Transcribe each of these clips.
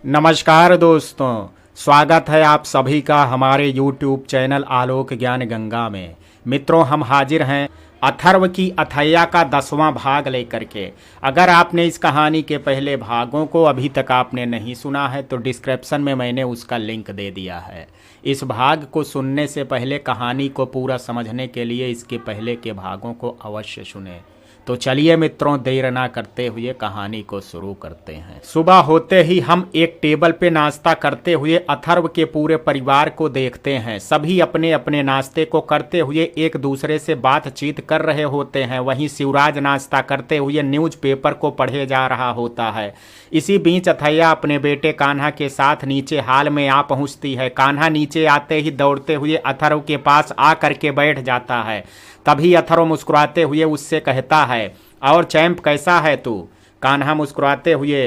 नमस्कार दोस्तों, स्वागत है आप सभी का हमारे YouTube चैनल आलोक ज्ञान गंगा में। मित्रों, हम हाजिर हैं अथर्व की अथैया का 10वां भाग लेकर के। अगर आपने इस कहानी के पहले भागों को अभी तक आपने नहीं सुना है तो डिस्क्रिप्शन में मैंने उसका लिंक दे दिया है। इस भाग को सुनने से पहले कहानी को पूरा समझने के लिए इसके पहले के भागों को अवश्य सुनें। तो चलिए मित्रों, देर ना करते हुए कहानी को शुरू करते हैं। सुबह होते ही हम एक टेबल पे नाश्ता करते हुए अथर्व के पूरे परिवार को देखते हैं। सभी अपने अपने नाश्ते को करते हुए एक दूसरे से बातचीत कर रहे होते हैं। वहीं शिवराज नाश्ता करते हुए न्यूज़पेपर को पढ़े जा रहा होता है। इसी बीच अथैया अपने बेटे कान्हा के साथ नीचे हाल में आ पहुंचती है। कान्हा नीचे आते ही दौड़ते हुए अथर्व के पास आ करके बैठ जाता है। तभी अथर्व मुस्कुराते हुए उससे कहता है, और चैंप कैसा है तू? कान्हा मुस्कुराते हुए,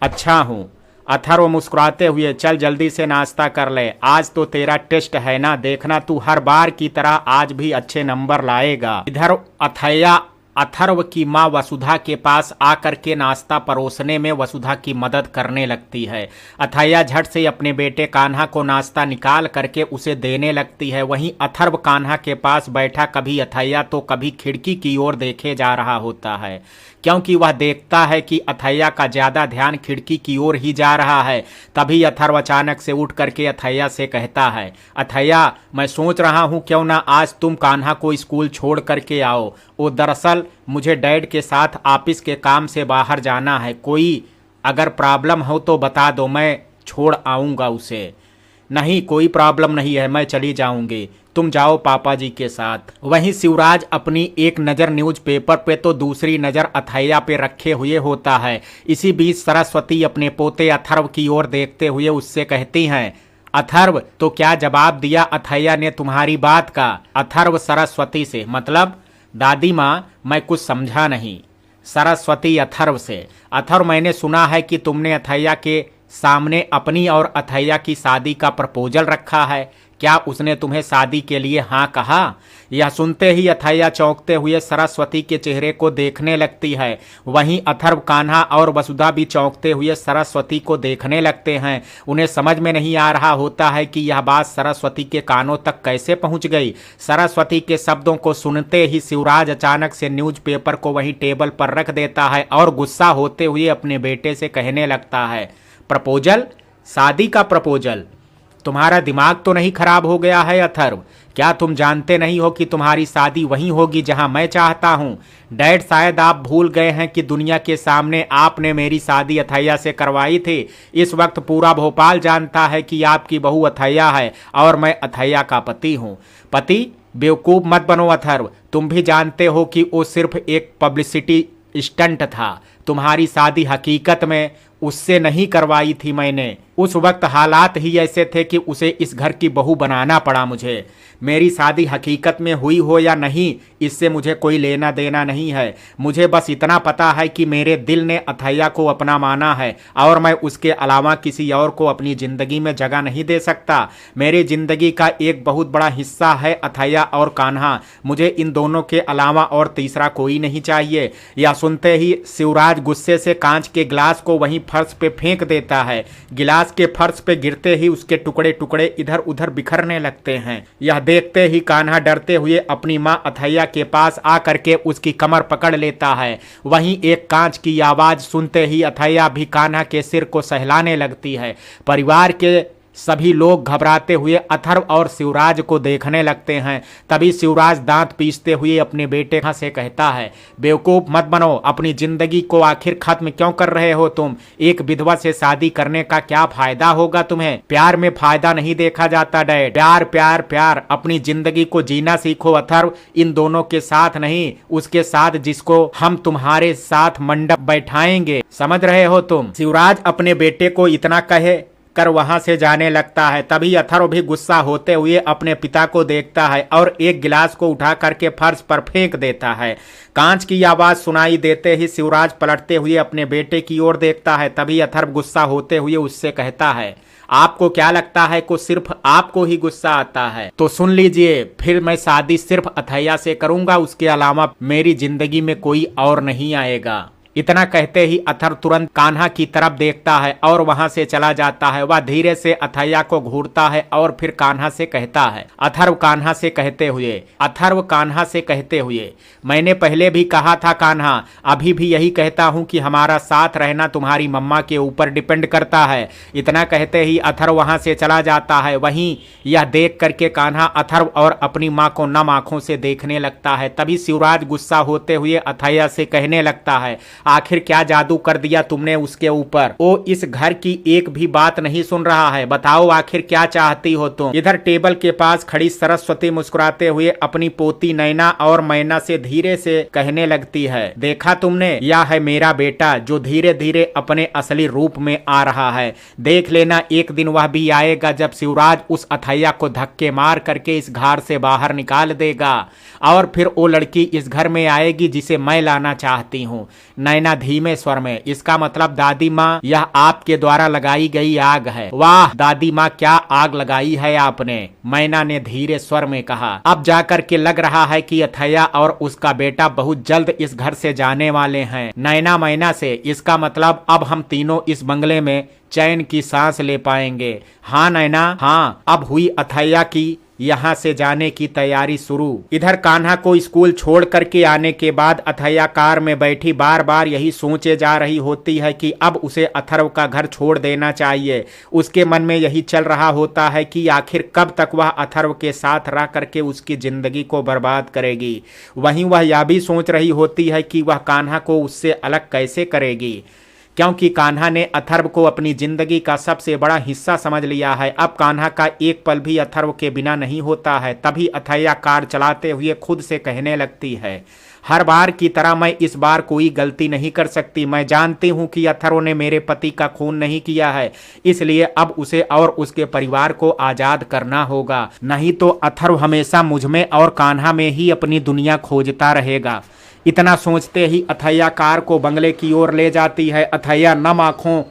अच्छा हूँ। अथर्व मुस्कुराते हुए, चल जल्दी से नाश्ता कर ले, आज तो तेरा टेस्ट है ना, देखना तू हर बार की तरह आज भी अच्छे नंबर लाएगा। इधर अथैया अथर्व की माँ वसुधा के पास आकर के नाश्ता परोसने में वसुधा की मदद करने लगती है। अथैया झट से अपने बेटे कान्हा को नाश्ता निकाल करके उसे देने लगती है। वहीं अथर्व कान्हा के पास बैठा कभी अथैया तो कभी खिड़की की ओर देखे जा रहा होता है, क्योंकि वह देखता है कि अथैया का ज़्यादा ध्यान खिड़की की ओर ही जा रहा है। तभी अथर्व अचानक से उठ करके अथैया से कहता है, अथैया, मैं सोच रहा हूँ क्यों ना आज तुम कान्हा को स्कूल छोड़ करके आओ। वो दरअसल मुझे डैड के साथ ऑफिस के काम से बाहर जाना है। कोई अगर प्रॉब्लम हो तो बता दो, मैं छोड़ आऊँगा उसे। नहीं, कोई प्रॉब्लम नहीं है, मैं चली जाऊंगी, तुम जाओ पापा जी के साथ। वहीं शिवराज अपनी एक नज़र न्यूज़पेपर पे तो दूसरी नज़र अथैया पे रखे हुए होता है। इसी बीच सरस्वती अपने पोते अथर्व की ओर देखते हुए उससे कहती हैं, अथर्व, तो क्या जवाब दिया अथैया ने तुम्हारी बात का? अथर्व सरस्वती से, मतलब दादी माँ, मैं कुछ समझा नहीं। सरस्वती अथर्व से, अथर्व, मैंने सुना है कि तुमने अथैया के सामने अपनी और अथैया की शादी का प्रपोजल रखा है। क्या उसने तुम्हें शादी के लिए हाँ कहा? यह सुनते ही अथैया चौंकते हुए सरस्वती के चेहरे को देखने लगती है। वहीं अथर्व, कान्हा और वसुधा भी चौंकते हुए सरस्वती को देखने लगते हैं। उन्हें समझ में नहीं आ रहा होता है कि यह बात सरस्वती के कानों तक कैसे पहुंच गई। सरस्वती के शब्दों को सुनते ही शिवराज अचानक से न्यूज़पेपर को वहीं टेबल पर रख देता है और गुस्सा होते हुए अपने बेटे से कहने लगता है, प्रपोजल? शादी का प्रपोजल? तुम्हारा दिमाग तो नहीं खराब हो गया है अथर्व? क्या तुम जानते नहीं हो कि तुम्हारी शादी वहीं होगी जहां मैं चाहता हूं? डैड, शायद आप भूल गए हैं कि दुनिया के सामने आपने मेरी शादी अथैया से करवाई थी। इस वक्त पूरा भोपाल जानता है कि आपकी बहू अथैया है और मैं अथैया का पति हूं। पति? बेवकूफ़ मत बनो अथर्व, तुम भी जानते हो कि वो सिर्फ एक पब्लिसिटी स्टंट था। तुम्हारी शादी हकीकत में उससे नहीं करवाई थी मैंने। उस वक्त हालात ही ऐसे थे कि उसे इस घर की बहू बनाना पड़ा मुझे। मेरी शादी हकीकत में हुई हो या नहीं, इससे मुझे कोई लेना देना नहीं है। मुझे बस इतना पता है कि मेरे दिल ने अथैया को अपना माना है और मैं उसके अलावा किसी और को अपनी ज़िंदगी में जगह नहीं दे सकता। मेरी ज़िंदगी का एक बहुत बड़ा हिस्सा है अथैया और कान्हा। मुझे इन दोनों के अलावा और तीसरा कोई नहीं चाहिए। यह सुनते ही शिवराज गुस्से से कांच के गिलास को वहीं फर्श पे फेंक देता है। गिलास के फर्श पे गिरते ही उसके टुकड़े टुकड़े इधर उधर बिखरने लगते हैं। यह देखते ही कान्हा डरते हुए अपनी माँ अथैया के पास आकर के उसकी कमर पकड़ लेता है। वहीं एक कांच की आवाज सुनते ही अथैया भी कान्हा के सिर को सहलाने लगती है। परिवार के सभी लोग घबराते हुए अथर्व और शिवराज को देखने लगते हैं। तभी शिवराज दांत पीसते हुए अपने बेटे से कहता है, बेवकूफ़ मत बनो, अपनी ज़िंदगी को आखिर खत्म क्यों कर रहे हो तुम? एक विधवा से शादी करने का क्या फ़ायदा होगा तुम्हें? प्यार में फ़ायदा नहीं देखा जाता डैड। प्यार प्यार प्यार, अपनी ज़िंदगी को जीना सीखो अथर्व। इन दोनों के साथ नहीं, उसके साथ जिसको हम तुम्हारे साथ मंडप बैठाएंगे, समझ रहे हो तुम? शिवराज अपने बेटे को इतना कहे कर वहां से जाने लगता है। तभी अथर्व भी गुस्सा होते हुए अपने पिता को देखता है और एक गिलास को उठा करके फर्श पर फेंक देता है। कांच की आवाज सुनाई देते ही शिवराज पलटते हुए अपने बेटे की ओर देखता है। तभी अथर्व गुस्सा होते हुए उससे कहता है, आपको क्या लगता है को सिर्फ आपको ही गुस्सा आता है? तो सुन लीजिए, फिर मैं शादी सिर्फ अथैया से करूंगा, उसके अलावा मेरी जिंदगी में कोई और नहीं आएगा। इतना कहते ही अथर्व तुरंत कान्हा की तरफ देखता है और वहां से चला जाता है। वह धीरे से अथैया को घूरता है और फिर कान्हा से कहता है, अथर्व कान्हा से कहते हुए, मैंने पहले भी कहा था कान्हा, अभी भी यही कहता हूं कि हमारा साथ रहना तुम्हारी मम्मा के ऊपर डिपेंड करता है। इतना कहते ही अथर्व वहां से चला जाता है। वहीं यह देख करके कान्हा अथर्व और अपनी माँ को नम आंखों से देखने लगता है। तभी शिवराज गुस्सा होते हुए अथैया से कहने लगता है, आखिर क्या जादू कर दिया तुमने उसके ऊपर? वो इस घर की एक भी बात नहीं सुन रहा है। बताओ आखिर क्या चाहती हो तुम? इधर टेबल के पास खड़ी सरस्वती मुस्कुराते हुए अपनी पोती नैना और मैना से धीरे से कहने लगती है, देखा तुमने, यह है मेरा बेटा जो धीरे धीरे अपने असली रूप में आ रहा है। देख लेना एक दिन वह भी आएगा जब शिवराज उस अथैया को धक्के मार करके इस घर से बाहर निकाल देगा और फिर वो लड़की इस घर में आएगी जिसे मैं लाना चाहती हूँ। नैना धीमे स्वर में, इसका मतलब दादी माँ यह आपके द्वारा लगाई गई आग है। वाह दादी माँ, क्या आग लगाई है आपने? मैना ने धीरे स्वर में कहा। अब जाकर के लग रहा है कि अथैया और उसका बेटा बहुत जल्द इस घर से जाने वाले हैं। नैना मैना से, इसका मतलब अब हम तीनों इस बंगले में चैन की सांस ले पाएंगे। हाँ नैना, हाँ। अब हुई अथैया की यहाँ से जाने की तैयारी शुरू। इधर कान्हा को स्कूल छोड़ करके आने के बाद अथैया कार में बैठी बार बार यही सोचे जा रही होती है कि अब उसे अथर्व का घर छोड़ देना चाहिए। उसके मन में यही चल रहा होता है कि आखिर कब तक वह अथर्व के साथ रह करके उसकी जिंदगी को बर्बाद करेगी। वहीं वह यह भी सोच रही होती है कि वह कान्हा को उससे अलग कैसे करेगी, क्योंकि कान्हा ने अथर्व को अपनी जिंदगी का सबसे बड़ा हिस्सा समझ लिया है। अब कान्हा का एक पल भी अथर्व के बिना नहीं होता है। तभी अथैया कार चलाते हुए खुद से कहने लगती है, हर बार की तरह मैं इस बार कोई गलती नहीं कर सकती। मैं जानती हूँ कि अथर्व ने मेरे पति का खून नहीं किया है, इसलिए अब उसे और उसके परिवार को आजाद करना होगा, नहीं तो अथर्व हमेशा मुझ में और कान्हा में ही अपनी दुनिया खोजता रहेगा। इतना सोचते ही अथैया कार को बंगले की ओर ले जाती है। अथैया नम आंखों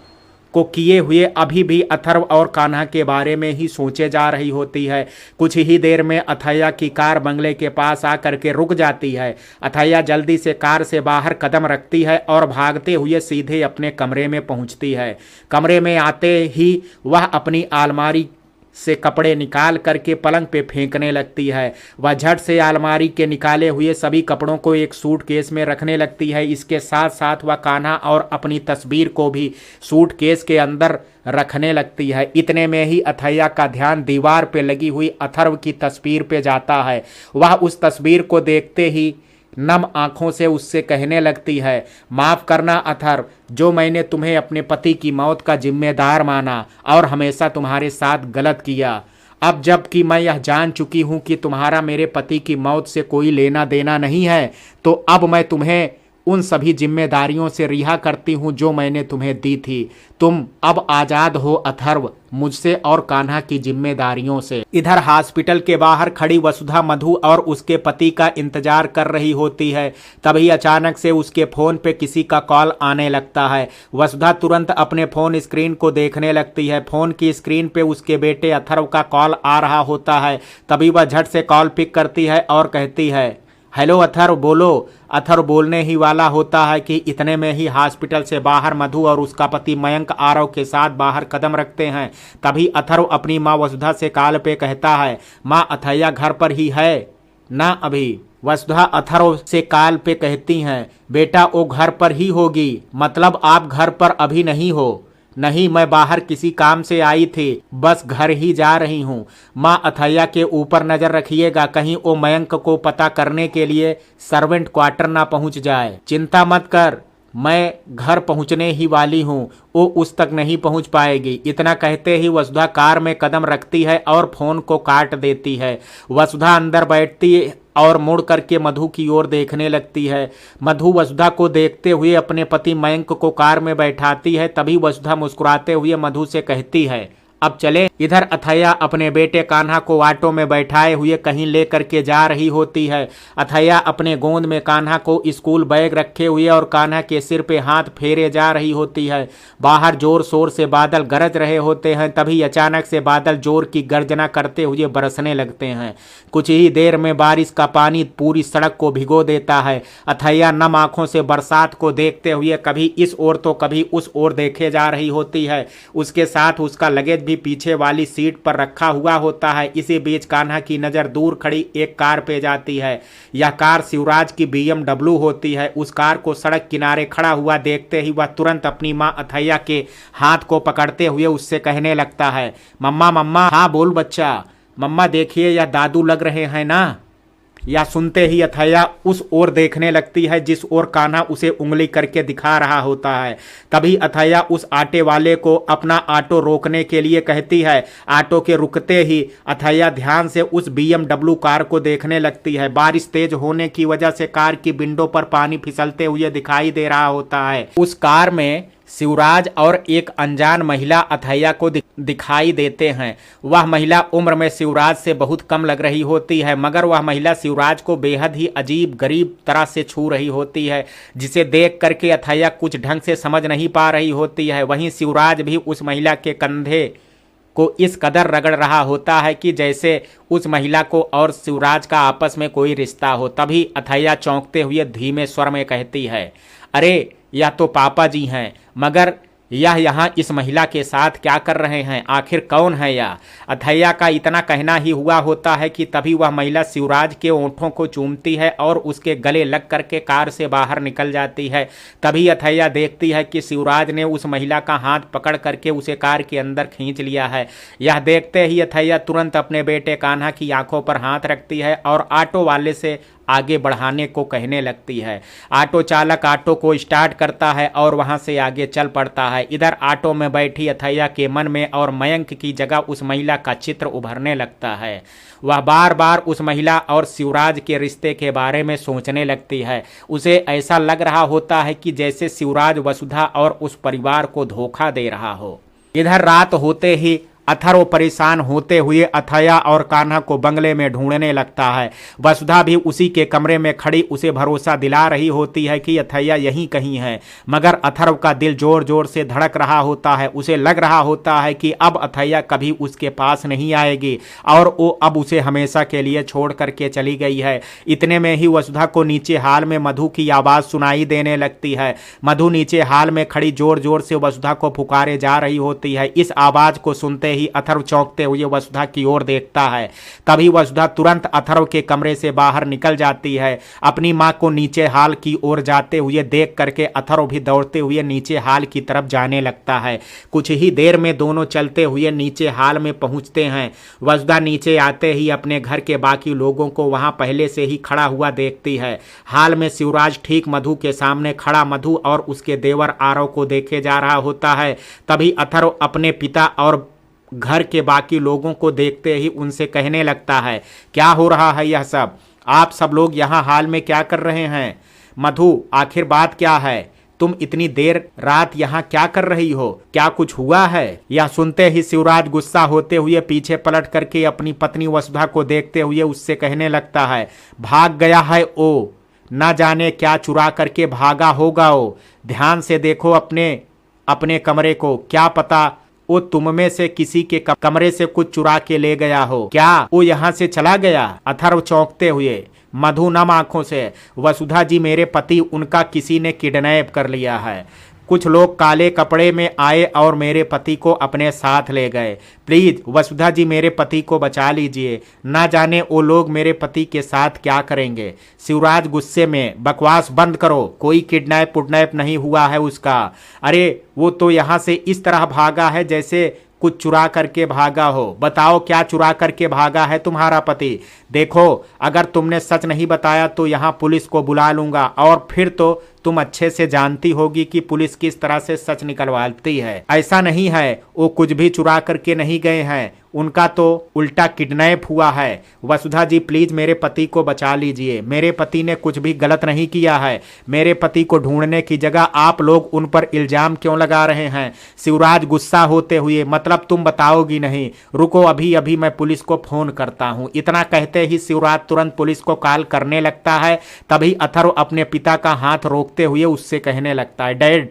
को किए हुए अभी भी अथर्व और कान्हा के बारे में ही सोचे जा रही होती है। कुछ ही देर में अथैया की कार बंगले के पास आकर के रुक जाती है। अथैया जल्दी से कार से बाहर कदम रखती है और भागते हुए सीधे अपने कमरे में पहुंचती है। कमरे में आते ही वह अपनी अलमारी से कपड़े निकाल करके पलंग पे फेंकने लगती है। वह झट से अलमारी के निकाले हुए सभी कपड़ों को एक सूटकेस में रखने लगती है। इसके साथ साथ वह कान्हा और अपनी तस्वीर को भी सूटकेस के अंदर रखने लगती है। इतने में ही अथैया का ध्यान दीवार पे लगी हुई अथर्व की तस्वीर पे जाता है। वह उस तस्वीर को देखते ही नम आंखों से उससे कहने लगती है, माफ करना अथर्व, जो मैंने तुम्हें अपने पति की मौत का जिम्मेदार माना और हमेशा तुम्हारे साथ गलत किया। अब जबकि मैं यह जान चुकी हूँ कि तुम्हारा मेरे पति की मौत से कोई लेना देना नहीं है, तो अब मैं तुम्हें उन सभी जिम्मेदारियों से रिहा करती हूँ जो मैंने तुम्हें दी थी। तुम अब आजाद हो अथर्व, मुझसे और कान्हा की जिम्मेदारियों से। इधर हॉस्पिटल के बाहर खड़ी वसुधा मधु और उसके पति का इंतजार कर रही होती है। तभी अचानक से उसके फोन पे किसी का कॉल आने लगता है। वसुधा तुरंत अपने फोन स्क्रीन को देखने लगती है। फोन की स्क्रीन पे उसके बेटे अथर्व का कॉल आ रहा होता है। तभी वह झट से कॉल पिक करती है और कहती है, हेलो अथर्व, बोलो। अथर्व बोलने ही वाला होता है कि इतने में ही हॉस्पिटल से बाहर मधु और उसका पति मयंक आरव के साथ बाहर कदम रखते हैं। तभी अथर्व अपनी माँ वसुधा से कॉल पे कहता है, माँ अथैया घर पर ही है ना अभी? वसुधा अथर्व से कॉल पे कहती हैं, बेटा वो घर पर ही होगी। मतलब आप घर पर अभी नहीं हो? नहीं, मैं बाहर किसी काम से आई थी, बस घर ही जा रही हूँ। माँ अथैया के ऊपर नजर रखिएगा, कहीं वो मयंक को पता करने के लिए सर्वेंट क्वार्टर ना पहुँच जाए। चिंता मत कर, मैं घर पहुंचने ही वाली हूँ, वो उस तक नहीं पहुंच पाएगी। इतना कहते ही वसुधा कार में कदम रखती है और फोन को काट देती है। वसुधा अंदर बैठती और मुड़ करके मधु की ओर देखने लगती है। मधु वसुधा को देखते हुए अपने पति मयंक को कार में बैठाती है। तभी वसुधा मुस्कुराते हुए मधु से कहती है, अब चले। इधर अथैया अपने बेटे कान्हा को ऑटो में बैठाए हुए कहीं ले करके जा रही होती है। अथैया अपने गोद में कान्हा को स्कूल बैग रखे हुए और कान्हा के सिर पे हाथ फेरे जा रही होती है। बाहर जोर शोर से बादल गरज रहे होते हैं। तभी अचानक से बादल जोर की गर्जना करते हुए बरसने लगते हैं। कुछ ही देर में बारिश का पानी पूरी सड़क को भिगो देता है। अथैया नम आंखों से बरसात को देखते हुए कभी इस ओर तो कभी उस ओर देखे जा रही होती है। उसके साथ उसका लगेज भी पीछे वाली सीट पर रखा हुआ होता है। इसी बीच कान्हा की नज़र दूर खड़ी एक कार पे जाती है। यह कार शिवराज की BMW होती है। उस कार को सड़क किनारे खड़ा हुआ देखते ही वह तुरंत अपनी माँ अथैया के हाथ को पकड़ते हुए उससे कहने लगता है, मम्मा मम्मा। हाँ बोल बच्चा। मम्मा देखिए यह दादू लग रहे हैं ना। यह सुनते ही अथैया उस ओर देखने लगती है जिस ओर कान्हा उसे उंगली करके दिखा रहा होता है। तभी अथैया उस आटे वाले को अपना ऑटो रोकने के लिए कहती है। ऑटो के रुकते ही अथैया ध्यान से उस BMW कार को देखने लगती है। बारिश तेज होने की वजह से कार की विंडो पर पानी फिसलते हुए दिखाई दे रहा होता है। उस कार में शिवराज और एक अनजान महिला अथैया को दिखाई देते हैं। वह महिला उम्र में शिवराज से बहुत कम लग रही होती है, मगर वह महिला शिवराज को बेहद ही अजीब गरीब तरह से छू रही होती है, जिसे देख करके अथैया कुछ ढंग से समझ नहीं पा रही होती है। वहीं शिवराज भी उस महिला के कंधे को इस कदर रगड़ रहा होता है कि जैसे उस महिला को और शिवराज का आपस में कोई रिश्ता हो। तभी अथैया चौंकते हुए धीमे स्वर में कहती है, अरे यह तो पापा जी हैं, मगर यह यहाँ इस महिला के साथ क्या कर रहे हैं? आखिर कौन है यह? अथैया का इतना कहना ही हुआ होता है कि तभी वह महिला शिवराज के ओंठों को चूमती है और उसके गले लग करके कार से बाहर निकल जाती है। तभी अथैया देखती है कि शिवराज ने उस महिला का हाथ पकड़ करके उसे कार के अंदर खींच लिया है। यह देखते ही अथैया तुरंत अपने बेटे कान्हा की आंखों पर हाथ रखती है और ऑटो वाले से आगे बढ़ाने को कहने लगती है। ऑटो चालक ऑटो को स्टार्ट करता है और वहां से आगे चल पड़ता है। इधर ऑटो में बैठी अथैया के मन में और मयंक की जगह उस महिला का चित्र उभरने लगता है। वह बार बार उस महिला और शिवराज के रिश्ते के बारे में सोचने लगती है। उसे ऐसा लग रहा होता है कि जैसे शिवराज वसुधा और उस परिवार को धोखा दे रहा हो। इधर रात होते ही अथर्व परेशान होते हुए अथैया और कान्हा को बंगले में ढूंढने लगता है। वसुधा भी उसी के कमरे में खड़ी उसे भरोसा दिला रही होती है कि अथैया यहीं कहीं है, मगर अथर्व का दिल जोर जोर से धड़क रहा होता है। उसे लग रहा होता है कि अब अथैया कभी उसके पास नहीं आएगी और वो अब उसे हमेशा के लिए छोड़ करके चली गई है। इतने में ही वसुधा को नीचे हाल में मधु की आवाज़ सुनाई देने लगती है। मधु नीचे हाल में खड़ी जोर जोर से वसुधा को पुकारे जा रही होती है। इस आवाज़ को सुनते ही अथर्व चौंकते हुए वसुधा की ओर देखता है। तभी वसुधा तुरंत अथर्व के कमरे से बाहर निकल जाती है। अपनी मां को नीचे हाल की ओर जाते हुए देख करके अथर्व भी दौड़ते हुए नीचे हाल की तरफ जाने लगता है। कुछ ही देर में दोनों चलते हुए नीचे हाल में पहुंचते हैं। वसुधा नीचे आते ही अपने घर के बाकी लोगों को वहां पहले से ही खड़ा हुआ देखती है। हाल में शिवराज ठीक मधु के सामने खड़ा मधु और उसके देवर आरव को देखे जा रहा होता है। तभी अथर्व अपने पिता और घर के बाकी लोगों को देखते ही उनसे कहने लगता है, क्या हो रहा है यह सब? आप सब लोग यहाँ हाल में क्या कर रहे हैं? मधु, आखिर बात क्या है? तुम इतनी देर रात यहाँ क्या कर रही हो? क्या कुछ हुआ है? यह सुनते ही शिवराज गुस्सा होते हुए पीछे पलट करके अपनी पत्नी वसुधा को देखते हुए उससे कहने लगता है, भाग गया है ओ, ना जाने क्या चुरा करके भागा होगा ओ। ध्यान से देखो अपने कमरे को, क्या पता वो तुम में से किसी के कमरे से कुछ चुरा के ले गया हो। क्या वो यहाँ से चला गया? अथर्व चौंकते हुए। मधु नम आंखों से, वसुधा जी मेरे पति उनका किसी ने किडनैप कर लिया है। कुछ लोग काले कपड़े में आए और मेरे पति को अपने साथ ले गए। प्लीज वसुधा जी मेरे पति को बचा लीजिए, ना जाने वो लोग मेरे पति के साथ क्या करेंगे। शिवराज गुस्से में, बकवास बंद करो, कोई किडनैप पुडनैप नहीं हुआ है उसका। अरे वो तो यहाँ से इस तरह भागा है जैसे कुछ चुरा करके भागा हो। बताओ क्या चुरा करके भागा है तुम्हारा पति? देखो अगर तुमने सच नहीं बताया तो यहाँ पुलिस को बुला लूंगा और फिर तो तुम अच्छे से जानती होगी कि पुलिस किस तरह से सच निकलवाती है। ऐसा नहीं है वो कुछ भी चुरा करके नहीं गए हैं, उनका तो उल्टा किडनैप हुआ है। वसुधा जी प्लीज मेरे पति को बचा लीजिए, मेरे पति ने कुछ भी गलत नहीं किया है। मेरे पति को ढूंढने की जगह आप लोग उन पर इल्जाम क्यों लगा रहे हैं? शिवराज गुस्सा होते हुए, मतलब तुम बताओगी नहीं? रुको अभी अभी मैं पुलिस को फोन करता हूं। इतना कहते ही शिवराज तुरंत पुलिस को कॉल करने लगता है। तभी अथर्व अपने पिता का हाथ रोकते हुए उससे कहने लगता है, डैड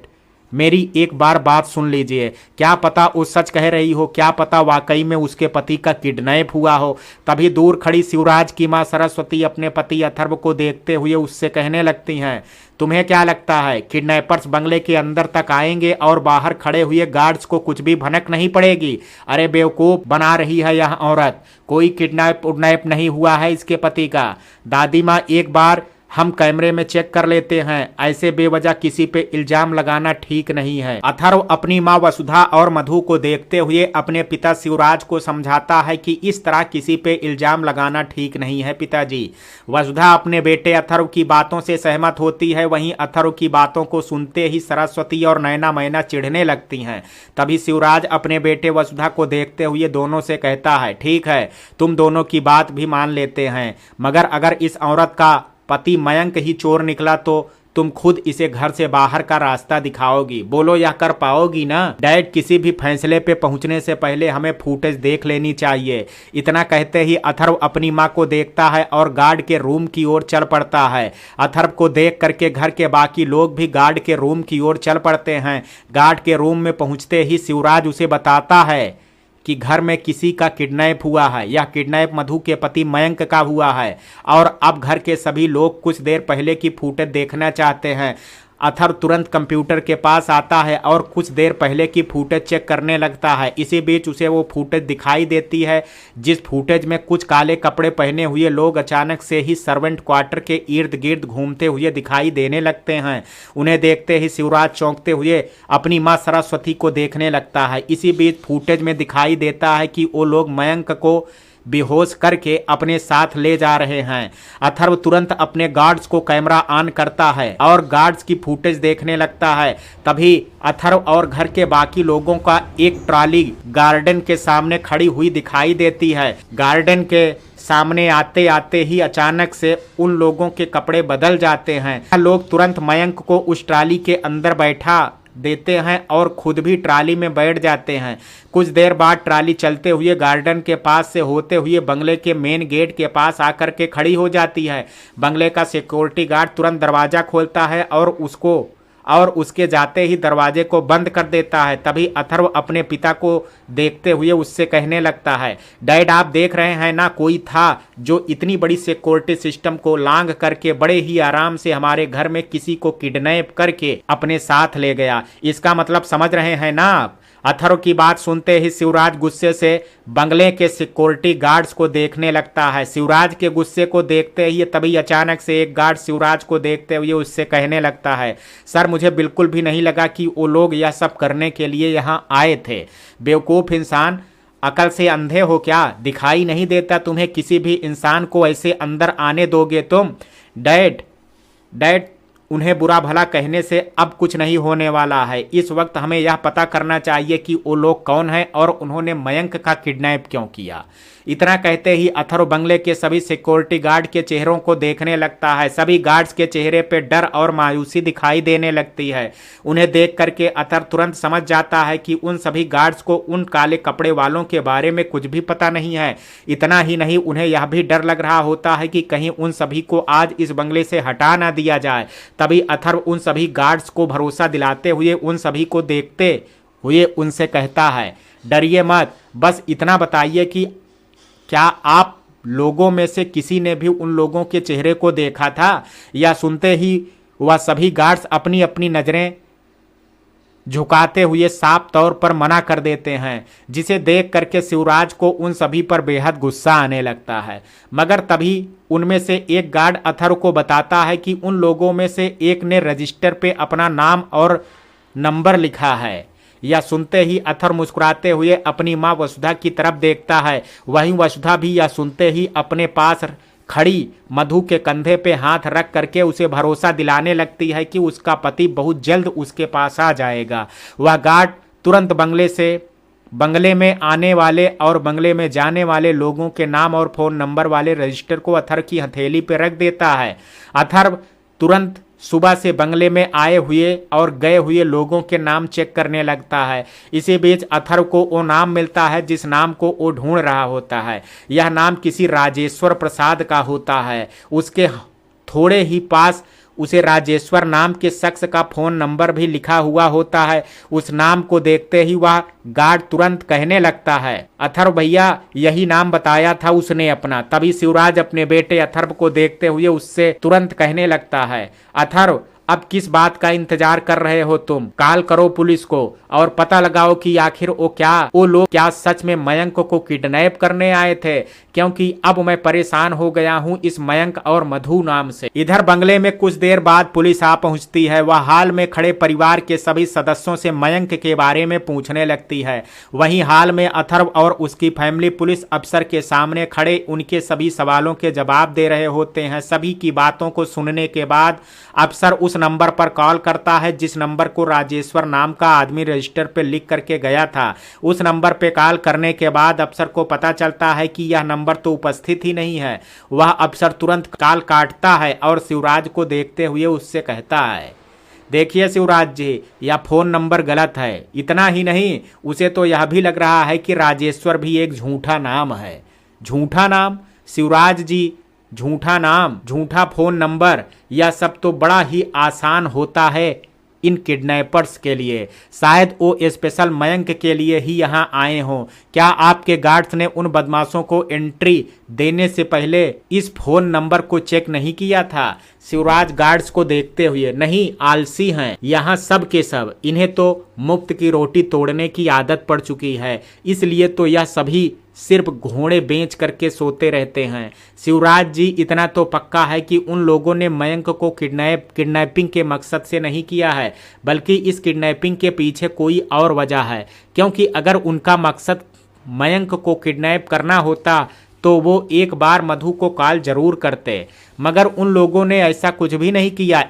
मेरी एक बार बात सुन लीजिए, क्या पता वो सच कह रही हो, क्या पता वाकई में उसके पति का किडनैप हुआ हो। तभी दूर खड़ी शिवराज की मां सरस्वती अपने पति अथर्व को देखते हुए उससे कहने लगती हैं, तुम्हें क्या लगता है किडनैपर्स बंगले के अंदर तक आएंगे और बाहर खड़े हुए गार्ड्स को कुछ भी भनक नहीं पड़ेगी? अरे बेवकूफ बना रही है यह औरत, कोई किडनैप उडनैप नहीं हुआ है इसके पति का। दादी माँ एक बार हम कैमरे में चेक कर लेते हैं, ऐसे बेवजह किसी पे इल्जाम लगाना ठीक नहीं है। अथर्व अपनी माँ वसुधा और मधु को देखते हुए अपने पिता शिवराज को समझाता है कि इस तरह किसी पे इल्जाम लगाना ठीक नहीं है पिताजी। वसुधा अपने बेटे अथर्व की बातों से सहमत होती है, वहीं अथर्व की बातों को सुनते ही सरस्वती और नैना मैना चिढ़ने लगती हैं। तभी शिवराज अपने बेटे वसुधा को देखते हुए दोनों से कहता है, ठीक है तुम दोनों की बात भी मान लेते हैं, मगर अगर इस औरत का पति मयंक ही चोर निकला तो तुम खुद इसे घर से बाहर का रास्ता दिखाओगी? बोलो यह कर पाओगी ना? डैड किसी भी फैसले पे पहुंचने से पहले हमें फुटेज देख लेनी चाहिए। इतना कहते ही अथर्व अपनी मां को देखता है और गार्ड के रूम की ओर चल पड़ता है। अथर्व को देख करके घर के बाकी लोग भी गार्ड के रूम की ओर चल पड़ते हैं। गार्ड के रूम में पहुंचते ही शिवराज उसे बताता है कि घर में किसी का किडनैप हुआ है। यह किडनैप मधु के पति मयंक का हुआ है और अब घर के सभी लोग कुछ देर पहले की फुटेज देखना चाहते हैं। अथर्व तुरंत कंप्यूटर के पास आता है और कुछ देर पहले की फुटेज चेक करने लगता है। इसी बीच उसे वो फुटेज दिखाई देती है जिस फुटेज में कुछ काले कपड़े पहने हुए लोग अचानक से ही सर्वेंट क्वार्टर के इर्द गिर्द घूमते हुए दिखाई देने लगते हैं। उन्हें देखते ही शिवराज चौंकते हुए अपनी मां सरस्वती को देखने लगता है। इसी बीच फुटेज में दिखाई देता है कि वो लोग मयंक को बेहोश करके अपने साथ ले जा रहे हैं। अथर्व तुरंत अपने गार्ड्स को कैमरा ऑन करता है और गार्ड्स की फुटेज देखने लगता है। तभी अथर्व और घर के बाकी लोगों का एक ट्रॉली गार्डन के सामने खड़ी हुई दिखाई देती है। गार्डन के सामने आते आते ही अचानक से उन लोगों के कपड़े बदल जाते हैं। लोग तुरंत मयंक को उस ट्रॉली के अंदर बैठा देते हैं और खुद भी ट्राली में बैठ जाते हैं। कुछ देर बाद ट्राली चलते हुए गार्डन के पास से होते हुए बंगले के मेन गेट के पास आकर के खड़ी हो जाती है। बंगले का सिक्योरिटी गार्ड तुरंत दरवाजा खोलता है और उसके जाते ही दरवाजे को बंद कर देता है। तभी अथर्व अपने पिता को देखते हुए उससे कहने लगता है, डैड आप देख रहे हैं ना, कोई था जो इतनी बड़ी सिक्योरिटी सिस्टम को लांघ करके बड़े ही आराम से हमारे घर में किसी को किडनैप करके अपने साथ ले गया। इसका मतलब समझ रहे हैं ना आप? अथर्व की बात सुनते ही शिवराज गुस्से से बंगले के सिक्योरिटी गार्ड्स को देखने लगता है। शिवराज के गुस्से को देखते ही तभी अचानक से एक गार्ड शिवराज को देखते हुए उससे कहने लगता है, सर मुझे बिल्कुल भी नहीं लगा कि वो लोग यह सब करने के लिए यहाँ आए थे। बेवकूफ़ इंसान, अकल से अंधे हो क्या? दिखाई नहीं देता तुम्हें किसी भी इंसान को ऐसे अंदर आने दोगे तुम? डैड उन्हें बुरा भला कहने से अब कुछ नहीं होने वाला है। इस वक्त हमें यह पता करना चाहिए कि वो लोग कौन हैं और उन्होंने मयंक का किडनैप क्यों किया। इतना कहते ही अथर्व बंगले के सभी सिक्योरिटी गार्ड के चेहरों को देखने लगता है। सभी गार्ड्स के चेहरे पे डर और मायूसी दिखाई देने लगती है। उन्हें देख करके अथर्व तुरंत समझ जाता है कि उन सभी गार्ड्स को उन काले कपड़े वालों के बारे में कुछ भी पता नहीं है। इतना ही नहीं, उन्हें यह भी डर लग रहा होता है कि कहीं उन सभी को आज इस बंगले से हटा ना दिया जाए। तभी अथर्व उन सभी गार्ड्स को भरोसा दिलाते हुए उन सभी को देखते हुए उनसे कहता है, डरिए मत, बस इतना बताइए कि क्या आप लोगों में से किसी ने भी उन लोगों के चेहरे को देखा था? या सुनते ही वह सभी गार्ड्स अपनी अपनी नजरें झुकाते हुए साफ तौर पर मना कर देते हैं, जिसे देख करके शिवराज को उन सभी पर बेहद गुस्सा आने लगता है। मगर तभी उनमें से एक गार्ड अथर्व को बताता है कि उन लोगों में से एक ने रजिस्टर पे अपना नाम और नंबर लिखा है। यह सुनते ही अथर्व मुस्कुराते हुए अपनी मां वसुधा की तरफ देखता है। वहीं वसुधा भी यह सुनते ही अपने पास खड़ी मधु के कंधे पे हाथ रख करके उसे भरोसा दिलाने लगती है कि उसका पति बहुत जल्द उसके पास आ जाएगा। वह गार्ड तुरंत बंगले में आने वाले और बंगले में जाने वाले लोगों के नाम और फोन नंबर वाले रजिस्टर को अथर्व की हथेली पर रख देता है। अथर्व तुरंत सुबह से बंगले में आए हुए और गए हुए लोगों के नाम चेक करने लगता है। इसी बीच अथर्व को वो नाम मिलता है जिस नाम को वो ढूंढ रहा होता है। यह नाम किसी राजेश्वर प्रसाद का होता है। उसके थोड़े ही पास उसे राजेश्वर नाम के शख्स का फोन नंबर भी लिखा हुआ होता है। उस नाम को देखते ही वह गार्ड तुरंत कहने लगता है, अथर्व भैया यही नाम बताया था उसने अपना। तभी शिवराज अपने बेटे अथर्व को देखते हुए उससे तुरंत कहने लगता है, अथर्व अब किस बात का इंतजार कर रहे हो तुम? कॉल करो पुलिस को और पता लगाओ कि आखिर वो लोग क्या सच में मयंक को किडनैप करने आए थे, क्योंकि अब मैं परेशान हो गया हूं इस मयंक और मधु नाम से। इधर बंगले में कुछ देर बाद पुलिस आ पहुंचती है। वह हाल में खड़े परिवार के सभी सदस्यों से मयंक के बारे में पूछने लगती है। वहीं हाल में अथर्व और उसकी फैमिली पुलिस अफसर के सामने खड़े उनके सभी सवालों के जवाब दे रहे होते हैं। सभी की बातों को सुनने के बाद अफसर उस नंबर पर कॉल करता है जिस नंबर को राजेश्वर नाम का आदमी रजिस्टर पे लिख करके गया था। उस नंबर पे कॉल करने के बाद अफसर को पता चलता है कि यह नंबर तो उपस्थित ही नहीं है। वह अफसर तुरंत कॉल काटता है और शिवराज को देखते हुए उससे कहता है, देखिए शिवराज जी, यह फोन नंबर गलत है। इतना ही नहीं, उसे तो यह भी लग रहा है कि राजेश्वर भी एक झूठा नाम है। झूठा नाम? शिवराज जी, झूठा नाम, झूठा फोन नंबर, यह सब तो बड़ा ही आसान होता है इन किडनैपर्स के लिए। शायद वो स्पेशल मयंक के लिए ही यहाँ आए हों। क्या आपके गार्ड्स ने उन बदमाशों को एंट्री देने से पहले इस फोन नंबर को चेक नहीं किया था? शिवराज गार्ड्स को देखते हुए, नहीं, आलसी हैं यहाँ सब के सब। इन्हें तो मुफ्त की रोटी तोड़ने की आदत पड़ चुकी है, इसलिए तो यह सभी सिर्फ घोड़े बेच करके सोते रहते हैं। शिवराज जी, इतना तो पक्का है कि उन लोगों ने मयंक को किडनैपिंग के मकसद से नहीं किया है, बल्कि इस किडनैपिंग के पीछे कोई और वजह है। क्योंकि अगर उनका मकसद मयंक को किडनैप करना होता तो वो एक बार मधु को कॉल जरूर करते, मगर उन लोगों ने ऐसा कुछ भी नहीं किया।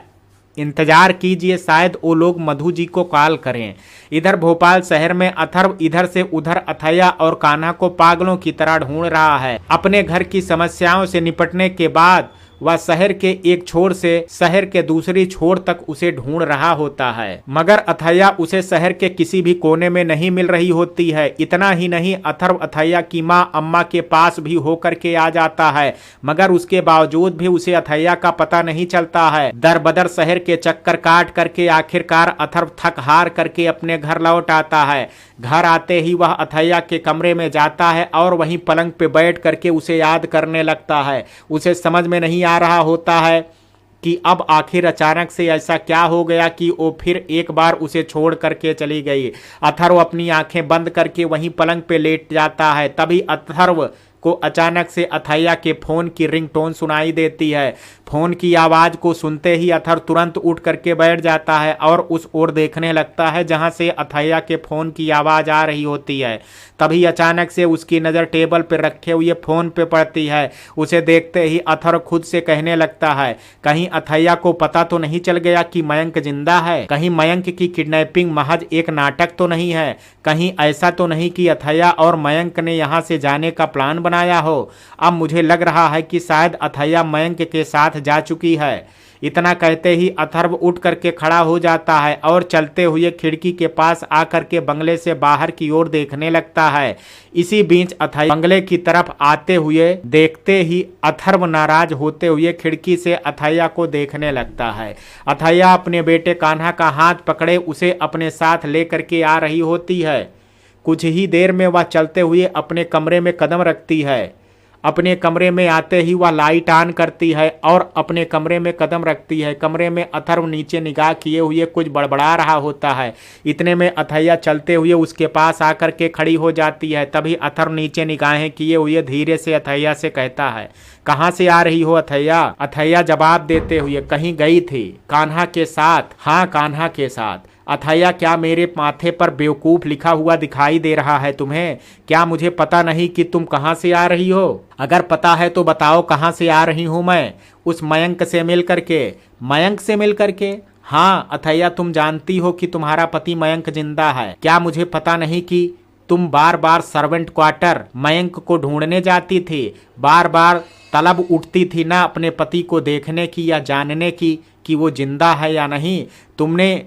इंतजार कीजिए, शायद वो लोग मधु जी को कॉल करें। इधर भोपाल शहर में अथर्व इधर से उधर अथैया और कान्हा को पागलों की तरह ढूंढ रहा है। अपने घर की समस्याओं से निपटने के बाद वह शहर के एक छोर से शहर के दूसरी छोर तक उसे ढूंढ रहा होता है, मगर अथैया उसे शहर के किसी भी कोने में नहीं मिल रही होती है। इतना ही नहीं, अथर्व अथैया की माँ अम्मा के पास भी होकर के आ जाता है, मगर उसके बावजूद भी उसे अथैया का पता नहीं चलता है। दर बदर शहर के चक्कर काट करके आखिरकार अथर्व थक हार करके अपने घर लौट आता है। घर आते ही वह अथैया के कमरे में जाता है और वहीं पलंग पे बैठ करके उसे याद करने लगता है। उसे समझ में नहीं आ रहा होता है कि अब आखिर अचानक से ऐसा क्या हो गया कि वो फिर एक बार उसे छोड़ करके चली गई। अथर्व अपनी आंखें बंद करके वहीं पलंग पे लेट जाता है। तभी अथर्व को अचानक से अथैया के फोन की रिंगटोन सुनाई देती है। फोन की आवाज को सुनते ही अथर्व तुरंत उठ करके बैठ जाता है और उस ओर देखने लगता है जहां से अथैया के फोन की आवाज आ रही होती है। तभी अचानक से उसकी नजर टेबल पर रखे हुए फोन पे पड़ती है। उसे देखते ही अथर्व खुद से कहने लगता है, कहीं अथैया को पता तो नहीं चल गया कि मयंक जिंदा है? कहीं मयंक की किडनैपिंग महज एक नाटक तो नहीं है? कहीं ऐसा तो नहीं कि अथैया और मयंक ने यहाँ से जाने का प्लान बनाया हो? अब मुझे लग रहा है कि शायद अथैया मयंक के साथ जा चुकी है। इतना कहते ही अथर्व उठ करके खड़ा हो जाता है और चलते हुए खिड़की के पास आकर के बंगले से बाहर की ओर देखने लगता है। इसी बीच अथैया बंगले की तरफ आते हुए देखते ही अथर्व नाराज होते हुए खिड़की से अथैया को देखने लगता है। अथैया अपने बेटे कान्हा का हाथ पकड़े उसे अपने साथ लेकर के आ रही होती है। कुछ ही देर में वह चलते हुए अपने कमरे में कदम रखती है। अपने कमरे में आते ही वह लाइट ऑन करती है और अपने कमरे में कदम रखती है। कमरे में अथर्व नीचे निगाह किए हुए कुछ बड़बड़ा रहा होता है। इतने में अथैया चलते हुए उसके पास आकर के खड़ी हो जाती है। तभी अथर्व नीचे निगाहें किए हुए धीरे से अथैया से कहता है, कहाँ से आ रही हो अथैया? अथैया जवाब देते हुए, कहीं गई थी कान्हा के साथ। हाँ, कान्हा के साथ। अथैया क्या मेरे माथे पर बेवकूफ लिखा हुआ दिखाई दे रहा है तुम्हें? क्या मुझे पता नहीं कि तुम कहाँ से आ रही हो? अगर पता है तो बताओ कहाँ से आ रही हूँ मैं? उस मयंक से मिल करके। मयंक से मिल करके? हाँ अथैया, तुम जानती हो कि तुम्हारा पति मयंक जिंदा है। क्या मुझे पता नहीं कि तुम बार बार सर्वेंट क्वार्टर मयंक को ढूंढने जाती थी? बार बार तलब उठती थी ना अपने पति को देखने की या जानने की कि वो जिंदा है या नहीं? तुमने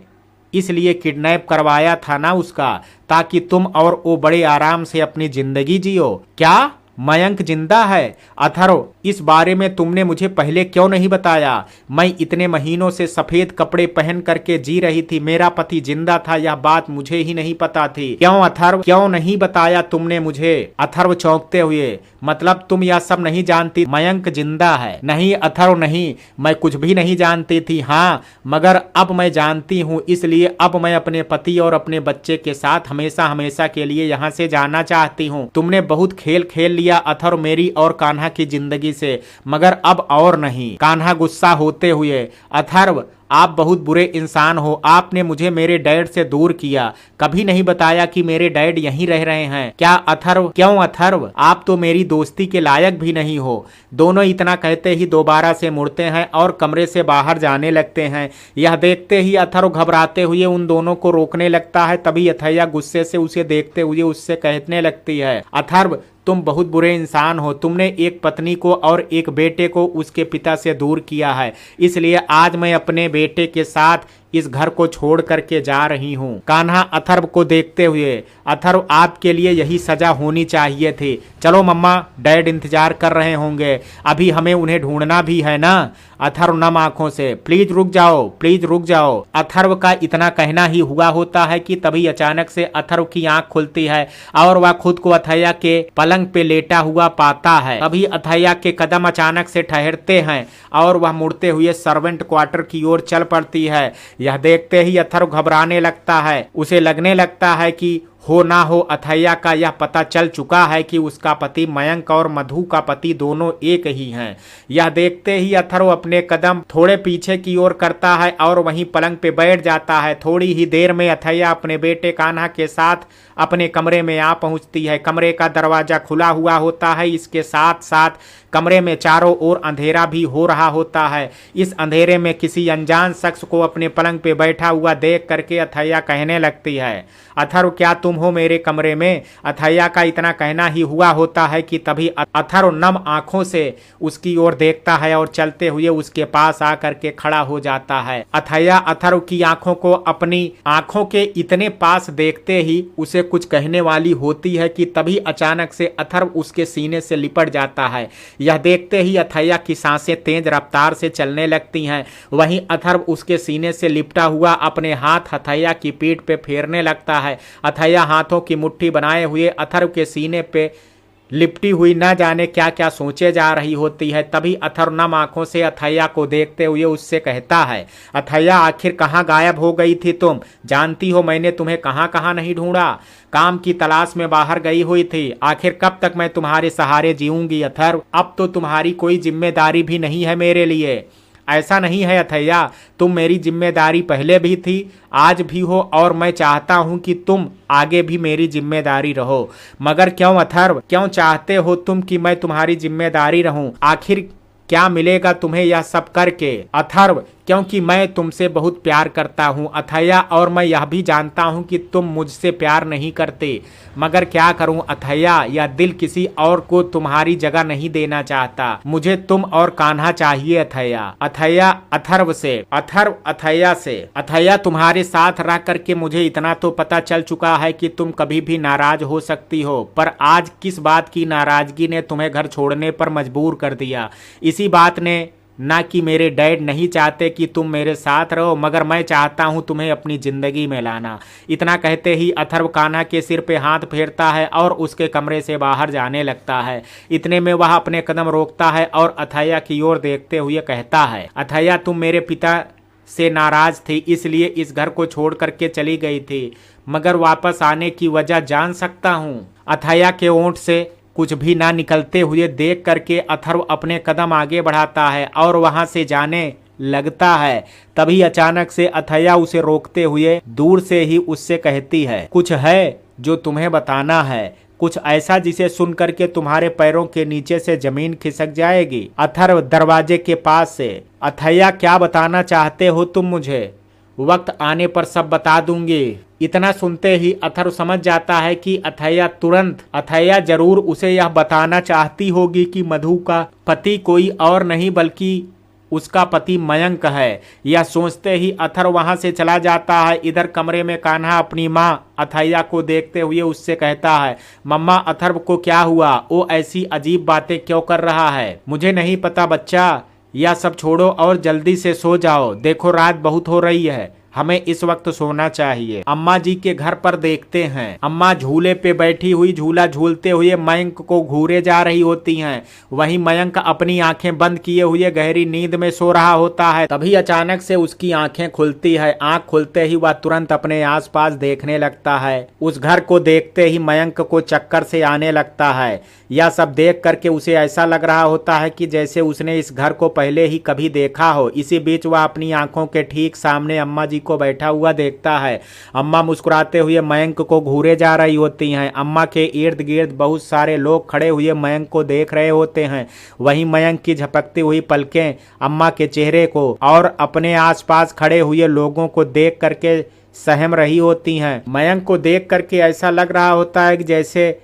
इसलिए किडनैप करवाया था ना उसका, ताकि तुम और वो बड़े आराम से अपनी जिंदगी जियो। क्या मयंक जिंदा है? अथर्व, इस बारे में तुमने मुझे पहले क्यों नहीं बताया? मैं इतने महीनों से सफेद कपड़े पहन करके जी रही थी, मेरा पति जिंदा था, यह बात मुझे ही नहीं पता थी। क्यों अथर्व, क्यों नहीं बताया तुमने मुझे? अथर्व चौंकते हुए, मतलब तुम यह सब नहीं जानती मयंक जिंदा है? नहीं अथर्व नहीं, मैं कुछ भी नहीं जानती थी। हाँ मगर अब मैं जानती हूँ, इसलिए अब मैं अपने पति और अपने बच्चे के साथ हमेशा हमेशा के लिए यहाँ से जाना चाहती हूँ। तुमने बहुत खेल खेल लिया अथर्व मेरी और कान्हा की जिंदगी से, मगर अब और नहीं। कान्हा गुस्सा होते हुए, अथर्व आप बहुत बुरे इंसान हो, आपने मुझे मेरे डैड से दूर किया, कभी नहीं बताया कि मेरे डैड यहीं रह रहे हैं। क्या अथर्व? क्यों अथर्व, आप तो मेरी दोस्ती के लायक भी नहीं हो। दोनों इतना कहते ही दोबारा से मुड़ते हैं और कमरे से बाहर जाने लगते हैं। यह देखते ही अथर्व घबराते हुए उन दोनों को रोकने लगता है। तभी अथैया गुस्से से उसे देखते हुए उससे कहने लगती है, अथर्व तुम बहुत बुरे इंसान हो, तुमने एक पत्नी को और एक बेटे को उसके पिता से दूर किया है, इसलिए आज मैं अपने बेटे के साथ इस घर को छोड़ करके जा रही हूँ। कान्हा अथर्व को देखते हुए, अथर्व आपके लिए यही सजा होनी चाहिए थी। चलो मम्मा, डैड इंतजार कर रहे होंगे, अभी हमें उन्हें ढूंढना भी है ना। अथर्व नम आंखों से, प्लीज रुक जाओ, प्लीज रुक जाओ। अथर्व का इतना कहना ही हुआ होता है कि तभी अचानक से अथर्व की आंख खुलती है और वह खुद को अथैया के पलंग पे लेटा हुआ पाता है। तभी अथैया के कदम अचानक से ठहरते हैं और वह मुड़ते हुए सर्वेंट क्वार्टर की ओर चल पड़ती है। यह देखते ही अथर्व घबराने लगता है। उसे लगने लगता है कि हो ना हो अथैया का यह पता चल चुका है कि उसका पति मयंक और मधु का पति दोनों एक ही हैं। यह देखते ही अथर्व अपने कदम थोड़े पीछे की ओर करता है और वहीं पलंग पे बैठ जाता है। थोड़ी ही देर में अथैया अपने बेटे कान्हा के साथ अपने कमरे में आ पहुंचती है। कमरे का दरवाजा खुला हुआ होता है, इसके साथ साथ कमरे में चारों ओर अंधेरा भी हो रहा होता है। इस अंधेरे में किसी अनजान शख्स को अपने पलंग पे बैठा हुआ देख करके अथैया कहने लगती है, अथर्व क्या तुम हो मेरे कमरे में? अथैया का इतना कहना ही हुआ होता है कि तभी अथर्व नम आंखों से उसकी ओर देखता है और चलते हुए उसके पास आकर के खड़ा हो जाता है। अथैया अथर्व की आंखों को अपनी आंखों के इतने पास देखते ही उसे कुछ कहने वाली होती है कि तभी अचानक से अथर्व उसके सीने से लिपट जाता है। यह देखते ही अथैया की सांसें तेज रफ्तार से चलने लगती हैं। वहीं अथर्व उसके सीने से लिपटा हुआ अपने हाथ अथैया की पीठ पे फेरने लगता है। अथैया हाथों की मुट्ठी बनाए हुए अथर्व के सीने पे लिपटी हुई न जाने क्या क्या सोचे जा रही होती है। तभी अथर्व नम आंखों से अथैया को देखते हुए उससे कहता है, अथैया आखिर कहाँ गायब हो गई थी तुम? जानती हो मैंने तुम्हें कहाँ कहाँ नहीं ढूंढा, काम की तलाश में बाहर गई हुई थी। आखिर कब तक मैं तुम्हारे सहारे जीऊंगी अथर्व? अब तो तुम्हारी कोई जिम्मेदारी भी नहीं है मेरे लिए। ऐसा नहीं है अथैया, तुम मेरी जिम्मेदारी पहले भी थी, आज भी हो, और मैं चाहता हूं कि तुम आगे भी मेरी जिम्मेदारी रहो। मगर क्यों अथर्व, क्यों चाहते हो तुम कि मैं तुम्हारी जिम्मेदारी रहूं? आखिर क्या मिलेगा तुम्हें यह सब करके? अथर्व, क्योंकि मैं तुमसे बहुत प्यार करता हूँ अथैया, और मैं यह भी जानता हूँ कि तुम मुझसे प्यार नहीं करते। मगर क्या करूँ अथैया, यह दिल किसी और को तुम्हारी जगह नहीं देना चाहता। मुझे तुम और कान्हा चाहिए अथैया। अथैया अथर्व से, अथर्व अथैया से, अथैया तुम्हारे साथ रह करके मुझे इतना तो पता चल चुका है कि तुम कभी भी नाराज हो सकती हो, पर आज किस बात की नाराजगी ने तुम्हें घर छोड़ने पर मजबूर कर दिया? इसी बात ने, ना कि मेरे डैड नहीं चाहते कि तुम मेरे साथ रहो, मगर मैं चाहता हूं तुम्हें अपनी जिंदगी में लाना। इतना कहते ही अथर्व कान्हा के सिर पे हाथ फेरता है और उसके कमरे से बाहर जाने लगता है। इतने में वह अपने कदम रोकता है और अथैया की ओर देखते हुए कहता है, अथैया तुम मेरे पिता से नाराज थी, इसलिए इस घर को छोड़ करके चली गई थी, मगर वापस आने की वजह जान सकता हूँ? अथैया के ओंठ से कुछ भी ना निकलते हुए देख करके अथर्व अपने कदम आगे बढ़ाता है और वहां से जाने लगता है। तभी अचानक से अथैया उसे रोकते हुए दूर से ही उससे कहती है, कुछ है जो तुम्हें बताना है, कुछ ऐसा जिसे सुन करके तुम्हारे पैरों के नीचे से जमीन खिसक जाएगी। अथर्व दरवाजे के पास से, अथैया क्या बताना चाहते हो तुम मुझे? वक्त आने पर सब बता दूंगी। इतना सुनते ही अथर्व समझ जाता है कि अथैया जरूर उसे यह बताना चाहती होगी कि मधु का पति कोई और नहीं बल्कि उसका पति मयंक है। यह सोचते ही अथर्व वहां से चला जाता है। इधर कमरे में कान्हा अपनी माँ अथैया को देखते हुए उससे कहता है, मम्मा अथर्व को क्या हुआ? वो ऐसी अजीब बातें क्यों कर रहा है? मुझे नहीं पता बच्चा, यह सब छोड़ो और जल्दी से सो जाओ। देखो रात बहुत हो रही है, हमें इस वक्त सोना चाहिए। अम्मा जी के घर पर देखते हैं, अम्मा झूले पे बैठी हुई झूला झूलते हुए मयंक को घूरे जा रही होती हैं। वहीं मयंक अपनी आंखें बंद किए हुए गहरी नींद में सो रहा होता है। तभी अचानक से उसकी आंखें खुलती है। आंख खुलते ही वह तुरंत अपने आसपास देखने लगता है। उस घर को देखते ही मयंक को चक्कर से आने लगता है। यह सब देख करके उसे ऐसा लग रहा होता है कि जैसे उसने इस घर को पहले ही कभी देखा हो। इसी बीच वह अपनी आंखों के ठीक सामने अम्मा जी को बैठा हुआ देखता है। अम्मा मुस्कुराते हुए मयंक को घूरे जा रही होती हैं। अम्मा के इर्द गिर्द बहुत सारे लोग खड़े हुए मयंक को देख रहे होते हैं। वहीं मयंक की झपकती हुई पलकें अम्मा के चेहरे को और अपने आसपास खड़े हुए लोगों को देख करके सहम रही होती हैं। मयंक को देख करके ऐसा लग रहा होता है कि जैसे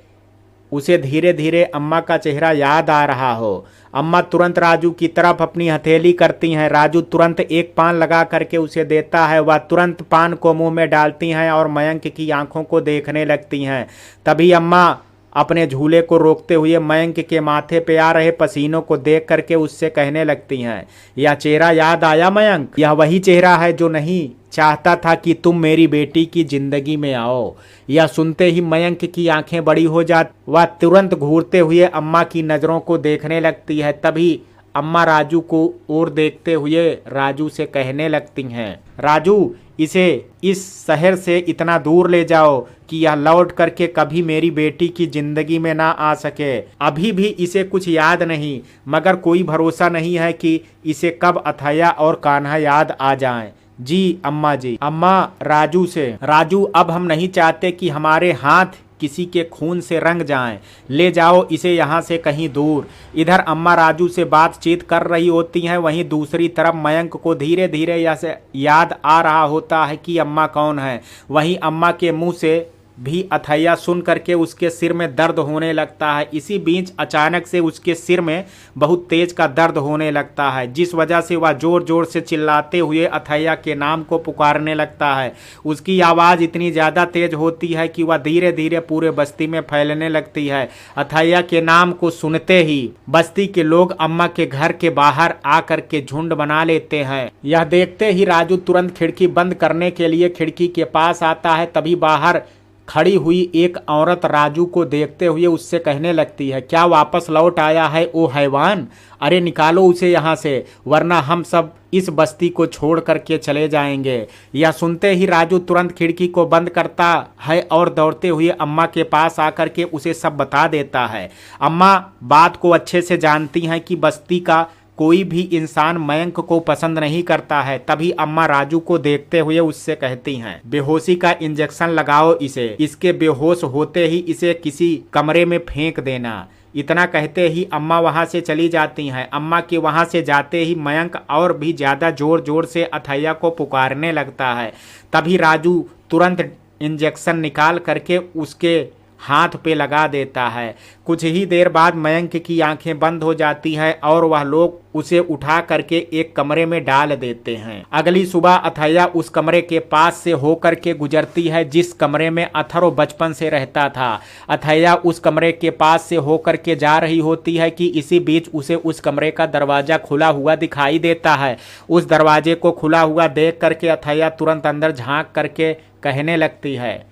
उसे धीरे धीरे अम्मा का चेहरा याद आ रहा हो। अम्मा तुरंत राजू की तरफ अपनी हथेली करती हैं। राजू तुरंत एक पान लगा करके उसे देता है। वह तुरंत पान को मुंह में डालती हैं और मयंक की आंखों को देखने लगती हैं। तभी अम्मा अपने झूले को रोकते हुए मयंक के माथे पे आ रहे पसीनों को देख करके उससे कहने लगती हैं, यह चेहरा याद आया मयंक? यह वही चेहरा है जो नहीं चाहता था कि तुम मेरी बेटी की जिंदगी में आओ। यह सुनते ही मयंक की आंखें बड़ी हो जाती। वह तुरंत घूरते हुए अम्मा की नजरों को देखने लगती है। तभी अम्मा राजू को ओर देखते हुए राजू से कहने लगती हैं, राजू इसे इस शहर से इतना दूर ले जाओ कि यह लौट करके कभी मेरी बेटी की जिंदगी में ना आ सके। अभी भी इसे कुछ याद नहीं, मगर कोई भरोसा नहीं है कि इसे कब अथैया और कान्हा याद आ जाएं। जी अम्मा जी। अम्मा राजू से, राजू अब हम नहीं चाहते कि हमारे हाथ किसी के खून से रंग जाएं, ले जाओ इसे यहाँ से कहीं दूर। इधर अम्मा राजू से बातचीत कर रही होती हैं। वहीं दूसरी तरफ मयंक को धीरे धीरे यह से याद आ रहा होता है कि अम्मा कौन है। वहीं अम्मा के मुंह से भी अथैया सुन करके उसके सिर में दर्द होने लगता है। इसी बीच अचानक से उसके सिर में बहुत तेज का दर्द होने लगता है, जिस वजह से वह जोर जोर से चिल्लाते हुए अथैया के नाम को पुकारने लगता है। उसकी आवाज़ इतनी ज़्यादा तेज होती है कि वह धीरे धीरे पूरे बस्ती में फैलने लगती है। अथैया के नाम को सुनते ही बस्ती के लोग अम्मा के घर के बाहर आकर के झुंड बना लेते हैं। यह देखते ही राजू तुरंत खिड़की बंद करने के लिए खिड़की के पास आता है। तभी बाहर खड़ी हुई एक औरत राजू को देखते हुए उससे कहने लगती है, क्या वापस लौट आया है वो हैवान? अरे निकालो उसे यहाँ से, वरना हम सब इस बस्ती को छोड़ करके चले जाएंगे। यह सुनते ही राजू तुरंत खिड़की को बंद करता है और दौड़ते हुए अम्मा के पास आकर के उसे सब बता देता है। अम्मा बात को अच्छे से जानती हैं कि बस्ती का कोई भी इंसान मयंक को पसंद नहीं करता है। तभी अम्मा राजू को देखते हुए उससे कहती हैं, बेहोशी का इंजेक्शन लगाओ इसे, इसके बेहोश होते ही इसे किसी कमरे में फेंक देना। इतना कहते ही अम्मा वहां से चली जाती हैं। अम्मा के वहां से जाते ही मयंक और भी ज्यादा जोर जोर से अथैया को पुकारने लगता है। तभी राजू तुरंत इंजेक्शन निकाल करके उसके हाथ पे लगा देता है। कुछ ही देर बाद मयंक की आंखें बंद हो जाती हैं और वह लोग उसे उठा करके एक कमरे में डाल देते हैं। अगली सुबह अथैया उस कमरे के पास से होकर के गुजरती है जिस कमरे में अथर्व बचपन से रहता था। अथैया उस कमरे के पास से होकर के जा रही होती है कि इसी बीच उसे उस कमरे का दरवाजा खुला हुआ दिखाई देता है। उस दरवाजे को खुला हुआ देख करके अथैया तुरंत अंदर झांक करके कहने लगती है,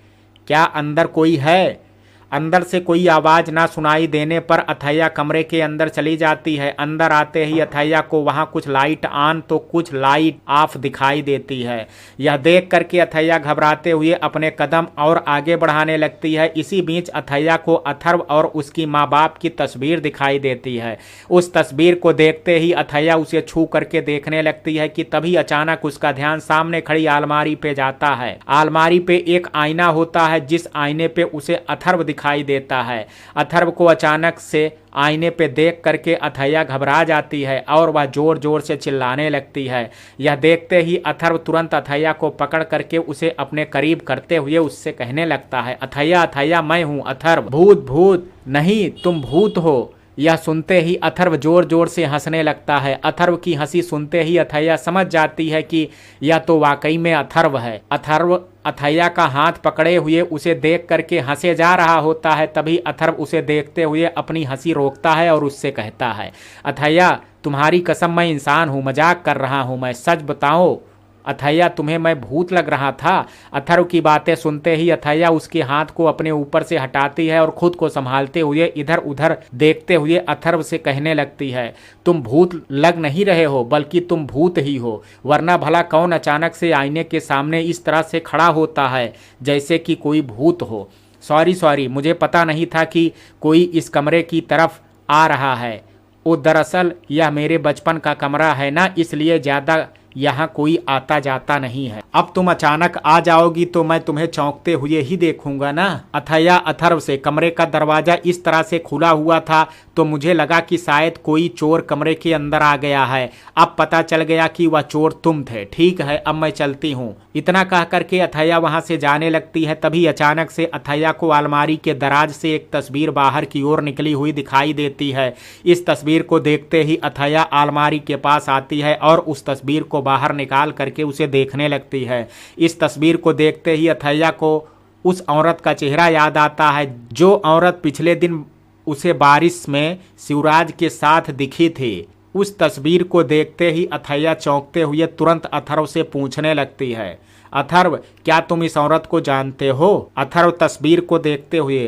क्या अंदर कोई है? अंदर से कोई आवाज ना सुनाई देने पर अथैया कमरे के अंदर चली जाती है। अंदर आते ही अथैया को वहां कुछ लाइट ऑन तो कुछ लाइट ऑफ दिखाई देती है। यह देख करके अथैया घबराते हुए अपने कदम और आगे बढ़ाने लगती है। इसी बीच अथैया को अथर्व और उसकी माँ बाप की तस्वीर दिखाई देती है। उस तस्वीर को देखते ही अथैया उसे छू करके देखने लगती है कि तभी अचानक उसका ध्यान सामने खड़ी अलमारी पे जाता है। अलमारी पे एक आईना होता है, जिस आईने पे उसे अथर्व दिखाई देता है। अथर्व को अचानक से आईने पे देख करके अथैया घबरा जाती है और वह जोर जोर से चिल्लाने लगती है। यह देखते ही अथर्व तुरंत अथैया को पकड़ करके उसे अपने करीब करते हुए उससे कहने लगता है, अथैया अथैया मैं हूँ अथर्व, भूत भूत नहीं तुम भूत हो। यह सुनते ही अथर्व जोर जोर से हंसने लगता है। अथर्व की हंसी सुनते ही अथैया समझ जाती है कि यह तो वाकई में अथर्व है। अथर्व अथैया का हाथ पकड़े हुए उसे देख करके हंसे जा रहा होता है। तभी अथर्व उसे देखते हुए अपनी हंसी रोकता है और उससे कहता है, अथैया तुम्हारी कसम मैं इंसान हूँ, मजाक कर रहा हूँ मैं, सच बताओ अथैया तुम्हें मैं भूत लग रहा था। अथर्व की बातें सुनते ही अथैया उसके हाथ को अपने ऊपर से हटाती है और खुद को संभालते हुए इधर उधर देखते हुए अथर्व से कहने लगती है, तुम भूत लग नहीं रहे हो बल्कि तुम भूत ही हो, वरना भला कौन अचानक से आईने के सामने इस तरह से खड़ा होता है जैसे कि कोई भूत हो। सॉरी मुझे पता नहीं था कि कोई इस कमरे की तरफ आ रहा है। वो दरअसल यह मेरे बचपन का कमरा है ना, इसलिए ज़्यादा यहाँ कोई आता जाता नहीं है। अब तुम अचानक आ जाओगी तो मैं तुम्हें चौंकते हुए ही देखूंगा ना। अथैया अथर्व से कमरे का दरवाजा इस तरह से खुला हुआ था तो मुझे लगा कि शायद कोई चोर कमरे के अंदर आ गया है। अब पता चल गया कि वह चोर तुम थे। ठीक है अब मैं चलती हूँ। इतना कह करके अथैया वहां से जाने लगती है। तभी अचानक से अथैया को अलमारी के दराज से एक तस्वीर बाहर की ओर निकली हुई दिखाई देती है। इस तस्वीर को देखते ही अथैया अलमारी के पास आती है और उस तस्वीर को बाहर निकाल करके उसे देखने लगती है। इस तस्वीर को देखते ही अथैया को उस औरत का चेहरा याद आता है जो औरत पिछले दिन उसे बारिश में शिवराज के साथ दिखी थी। उस तस्वीर को देखते ही अथैया चौंकते हुए तुरंत अथर्व से पूछने लगती है, अथर्व क्या तुम इस औरत को जानते हो? अथर्व तस्वीर को देखते हुए,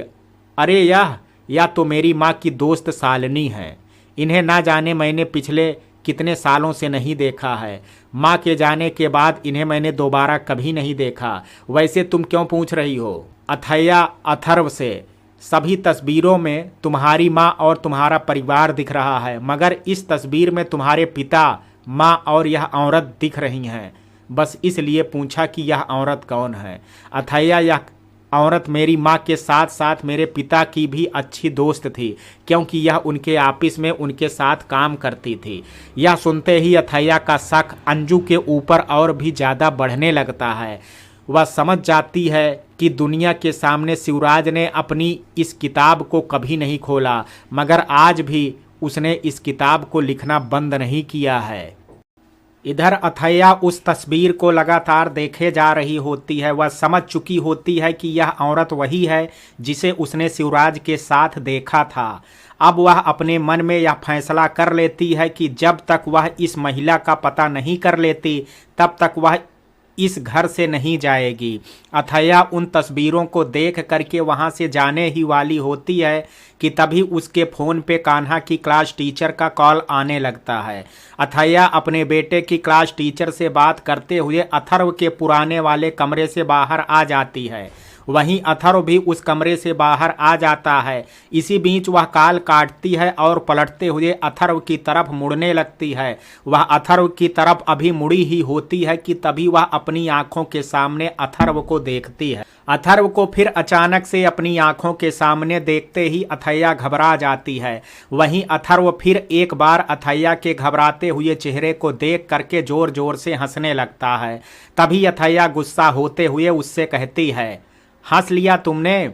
अरे यह तो मेरी माँ की दोस्त शालिनी है। इन्हें ना जाने मैंने पिछले कितने सालों से नहीं देखा है। माँ के जाने के बाद इन्हें मैंने दोबारा कभी नहीं देखा। वैसे तुम क्यों पूछ रही हो? अथैया अथर्व से, सभी तस्वीरों में तुम्हारी माँ और तुम्हारा परिवार दिख रहा है, मगर इस तस्वीर में तुम्हारे पिता, माँ और यह औरत दिख रही हैं। बस इसलिए पूछा कि यह औरत कौन है। अथैया यह औरत मेरी माँ के साथ साथ मेरे पिता की भी अच्छी दोस्त थी, क्योंकि यह उनके ऑफिस में उनके साथ काम करती थी। यह सुनते ही अथैया का शक अंजू के ऊपर और भी ज़्यादा बढ़ने लगता है। वह समझ जाती है कि दुनिया के सामने शिवराज ने अपनी इस किताब को कभी नहीं खोला, मगर आज भी उसने इस किताब को लिखना बंद नहीं किया है। इधर अथैया उस तस्वीर को लगातार देखे जा रही होती है। वह समझ चुकी होती है कि यह औरत वही है जिसे उसने शिवराज के साथ देखा था। अब वह अपने मन में यह फैसला कर लेती है कि जब तक वह इस महिला का पता नहीं कर लेती तब तक वह इस घर से नहीं जाएगी। अथैया उन तस्वीरों को देख करके वहां से जाने ही वाली होती है कि तभी उसके फ़ोन पे कान्हा की क्लास टीचर का कॉल आने लगता है। अथैया अपने बेटे की क्लास टीचर से बात करते हुए अथर्व के पुराने वाले कमरे से बाहर आ जाती है। वहीं अथर्व भी उस कमरे से बाहर आ जाता है। इसी बीच वह कॉल काटती है और पलटते हुए अथर्व की तरफ मुड़ने लगती है। वह अथर्व की तरफ अभी मुड़ी ही होती है कि तभी वह अपनी आंखों के सामने अथर्व को देखती है। अथर्व को फिर अचानक से अपनी आंखों के सामने देखते ही अथैया घबरा जाती है। वहीं अथर्व फिर एक बार अथैया के घबराते हुए चेहरे को देख करके जोर जोर से हंसने लगता है। तभी अथैया गुस्सा होते हुए उससे कहती है, हंस लिया तुमने?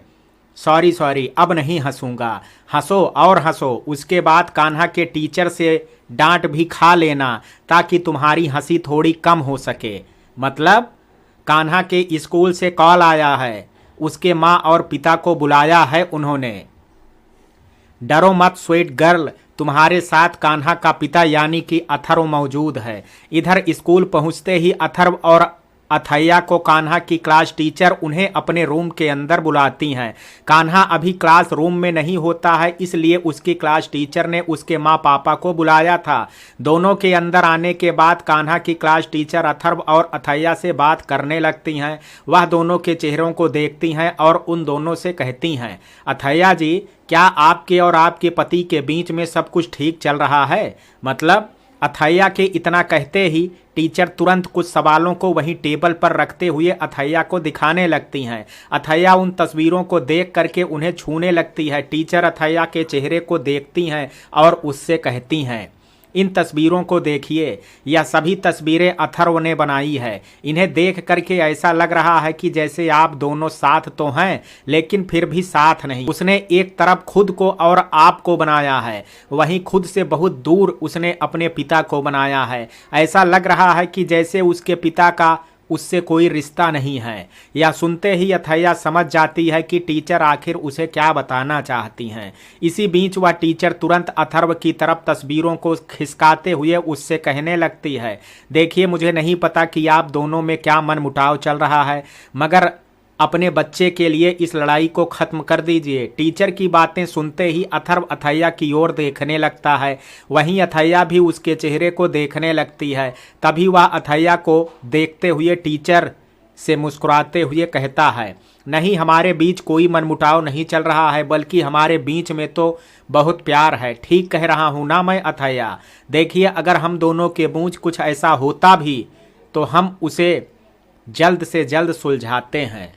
सॉरी अब नहीं हंसूंगा। हंसो और हंसो, उसके बाद कान्हा के टीचर से डांट भी खा लेना ताकि तुम्हारी हंसी थोड़ी कम हो सके। मतलब कान्हा के स्कूल से कॉल आया है, उसके माँ और पिता को बुलाया है उन्होंने। डरो मत स्वीट गर्ल, तुम्हारे साथ कान्हा का पिता यानी कि अथर्व मौजूद है। इधर स्कूल पहुंचते ही अथर्व और अथैया को कान्हा की क्लास टीचर उन्हें अपने रूम के अंदर बुलाती हैं। कान्हा अभी क्लास रूम में नहीं होता है, इसलिए उसकी क्लास टीचर ने उसके माँ पापा को बुलाया था। दोनों के अंदर आने के बाद कान्हा की क्लास टीचर अथर्व और अथैया से बात करने लगती हैं। वह दोनों के चेहरों को देखती हैं और उन दोनों से कहती हैं, अथैया जी, क्या आपके और आपके पति के बीच में सब कुछ ठीक चल रहा है? मतलब अथैया के इतना कहते ही टीचर तुरंत कुछ सवालों को वहीं टेबल पर रखते हुए अथैया को दिखाने लगती हैं। अथैया उन तस्वीरों को देख करके उन्हें छूने लगती है। टीचर अथैया के चेहरे को देखती हैं और उससे कहती हैं, इन तस्वीरों को देखिए, यह सभी तस्वीरें अथर्व ने बनाई है। इन्हें देख करके ऐसा लग रहा है कि जैसे आप दोनों साथ तो हैं लेकिन फिर भी साथ नहीं। उसने एक तरफ खुद को और आपको बनाया है, वहीं खुद से बहुत दूर उसने अपने पिता को बनाया है। ऐसा लग रहा है कि जैसे उसके पिता का उससे कोई रिश्ता नहीं है। यह सुनते ही अथैया समझ जाती है कि टीचर आखिर उसे क्या बताना चाहती हैं। इसी बीच वह टीचर तुरंत अथर्व की तरफ तस्वीरों को खिसकाते हुए उससे कहने लगती है, देखिए, मुझे नहीं पता कि आप दोनों में क्या मनमुटाव चल रहा है, मगर अपने बच्चे के लिए इस लड़ाई को खत्म कर दीजिए। टीचर की बातें सुनते ही अथर्व अथैया की ओर देखने लगता है, वहीं अथैया भी उसके चेहरे को देखने लगती है। तभी वह अथैया को देखते हुए टीचर से मुस्कुराते हुए कहता है, नहीं, हमारे बीच कोई मनमुटाव नहीं चल रहा है, बल्कि हमारे बीच में तो बहुत प्यार है। ठीक कह रहा हूँ ना मैं अथैया? देखिए, अगर हम दोनों के बीच कुछ ऐसा होता भी तो हम उसे जल्द से जल्द सुलझाते हैं।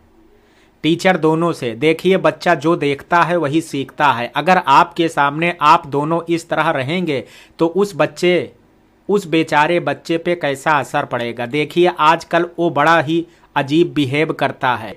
टीचर दोनों से, देखिए, बच्चा जो देखता है वही सीखता है। अगर आपके सामने आप दोनों इस तरह रहेंगे तो उस बेचारे बच्चे पे कैसा असर पड़ेगा। देखिए, आजकल वो बड़ा ही अजीब बिहेव करता है।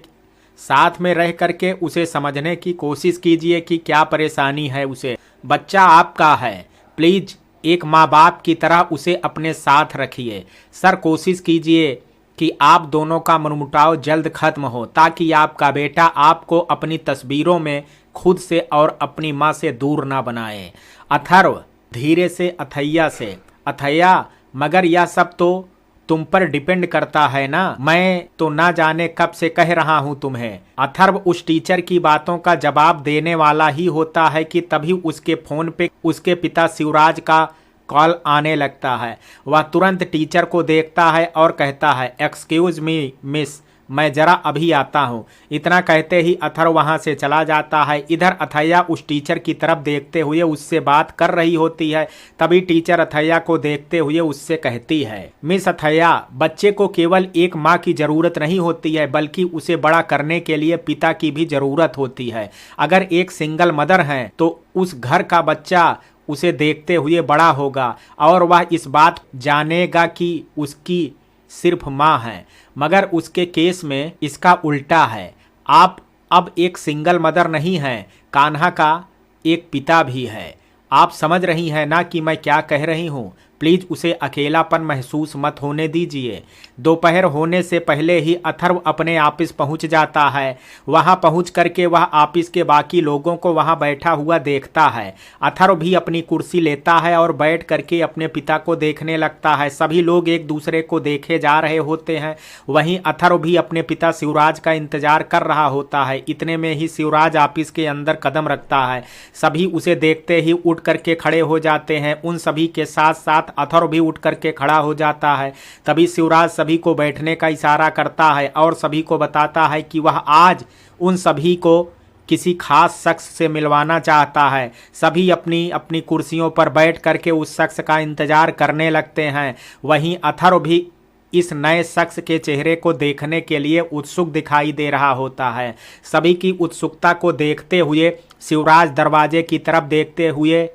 साथ में रह करके उसे समझने की कोशिश कीजिए कि क्या परेशानी है उसे। बच्चा आपका है, प्लीज एक माँ बाप की तरह उसे अपने साथ रखिए। सर, कोशिश कीजिए कि आप दोनों का मनमुटाव जल्द खत्म हो, ताकि आपका बेटा आपको अपनी तस्वीरों में खुद से और अपनी माँ से दूर ना बनाए। अथर्व धीरे से अथैया से, अथैया, मगर यह सब तो तुम पर डिपेंड करता है ना, मैं तो ना जाने कब से कह रहा हूं तुम्हें। अथर्व उस टीचर की बातों का जवाब देने वाला ही होता है कि तभी उसके फोन पे उसके पिता शिवराज का कॉल आने लगता है। वह तुरंत टीचर को देखता है और कहता है, एक्सक्यूज मी मिस, मैं जरा अभी आता हूँ। इतना कहते ही अथर्व वहाँ से चला जाता है। इधर अथैया उस टीचर की तरफ देखते हुए उससे बात कर रही होती है। तभी टीचर अथैया को देखते हुए उससे कहती है, मिस अथैया, बच्चे को केवल एक माँ की ज़रूरत नहीं होती है, बल्कि उसे बड़ा करने के लिए पिता की भी ज़रूरत होती है। अगर एक सिंगल मदर हैं तो उस घर का बच्चा उसे देखते हुए बड़ा होगा और वह इस बात जानेगा कि उसकी सिर्फ माँ है। मगर उसके केस में इसका उल्टा है। आप अब एक सिंगल मदर नहीं हैं, कान्हा का एक पिता भी है। आप समझ रही हैं ना कि मैं क्या कह रही हूँ? प्लीज़ उसे अकेलापन महसूस मत होने दीजिए। दोपहर होने से पहले ही अथर्व अपने ऑफिस पहुंच जाता है। वहां पहुंच करके वह ऑफिस के बाकी लोगों को वहां बैठा हुआ देखता है। अथर्व भी अपनी कुर्सी लेता है और बैठ करके अपने पिता को देखने लगता है। सभी लोग एक दूसरे को देखे जा रहे होते हैं। वहीं अथर्व भी अपने पिता शिवराज का इंतजार कर रहा होता है। इतने में ही शिवराज ऑफिस के अंदर कदम रखता है। सभी उसे देखते ही उठ करके खड़े हो जाते हैं। उन सभी के साथ साथ अथर्व भी उठ करके खड़ा हो जाता है। तभी शिवराज सभी को बैठने का इशारा करता है और सभी को बताता है कि वह आज उन सभी को किसी खास शख्स से मिलवाना चाहता है। सभी अपनी अपनी कुर्सियों पर बैठ करके उस शख्स का इंतजार करने लगते हैं। वहीं अथर्व भी इस नए शख्स के चेहरे को देखने के लिए उत्सुक दिखाई दे रहा होता है। सभी की उत्सुकता को देखते हुए शिवराज दरवाजे की तरफ देखते हुए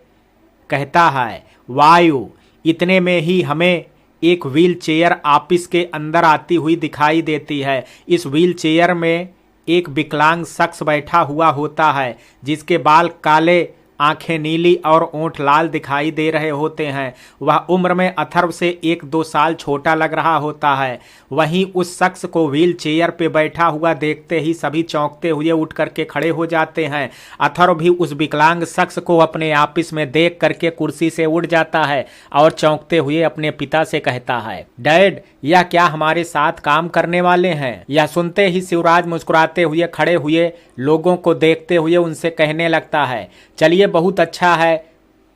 कहता है, वायु। इतने में ही हमें एक व्हील चेयर ऑफिस के अंदर आती हुई दिखाई देती है। इस व्हील चेयर में एक विकलांग शख्स बैठा हुआ होता है, जिसके बाल काले आंखें नीली और ओंठ लाल दिखाई दे रहे होते हैं। वह उम्र में अथर्व से 1-2 साल छोटा लग रहा होता है। वहीं उस शख्स को व्हील चेयर पे बैठा हुआ देखते ही सभी चौंकते हुए उठ करके खड़े हो जाते हैं। अथर्व भी उस विकलांग शख्स को अपने ऑफिस में देख करके कुर्सी से उठ जाता है और चौंकते हुए अपने पिता से कहता है, डैड, यह क्या हमारे साथ काम करने वाले हैं? यह सुनते ही शिवराज मुस्कुराते हुए खड़े हुए लोगों को देखते हुए उनसे कहने लगता है, चलिए, बहुत अच्छा है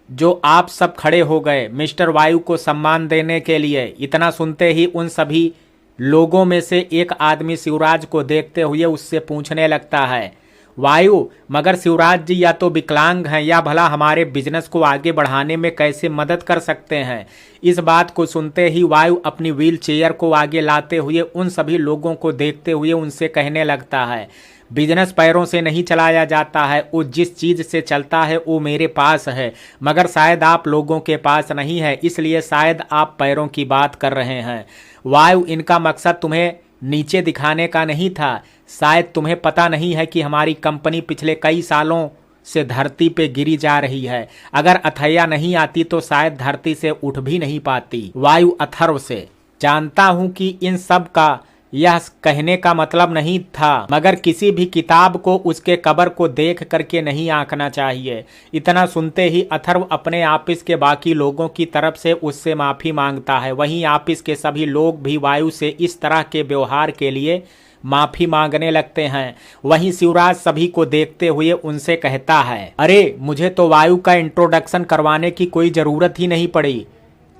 जो आप सब खड़े हो गए मिस्टर वायु को सम्मान देने के लिए। इतना सुनते ही उन सभी लोगों में से एक आदमी शिवराज को देखते हुए उससे पूछने लगता है, वायु, मगर शिवराज जी या तो विकलांग हैं या भला हमारे बिजनेस को आगे बढ़ाने में कैसे मदद कर सकते हैं? इस बात को सुनते ही वायु अपनी व्हील चेयर को आगे लाते हुए उन सभी लोगों को देखते हुए उनसे कहने लगता है, बिजनेस पैरों से नहीं चलाया जाता है, वो जिस चीज़ से चलता है वो मेरे पास है, मगर शायद आप लोगों के पास नहीं है, इसलिए शायद आप पैरों की बात कर रहे हैं। वायु, इनका मकसद तुम्हें नीचे दिखाने का नहीं था। शायद तुम्हें पता नहीं है कि हमारी कंपनी पिछले कई सालों से धरती पे गिरी जा रही है। अगर अथैया नहीं आती तो शायद धरती से उठ भी नहीं पाती। वायु अथर्व से, जानता हूं कि इन सब का यह कहने का मतलब नहीं था, मगर किसी भी किताब को उसके कबर को देख करके नहीं आंकना चाहिए। इतना सुनते ही अथर्व अपने ऑफिस के बाकी लोगों की तरफ से उससे माफ़ी मांगता है। वहीं ऑफिस के सभी लोग भी वायु से इस तरह के व्यवहार के लिए माफ़ी मांगने लगते हैं। वहीं शिवराज सभी को देखते हुए उनसे कहता है, अरे, मुझे तो वायु का इंट्रोडक्शन करवाने की कोई ज़रूरत ही नहीं पड़ी।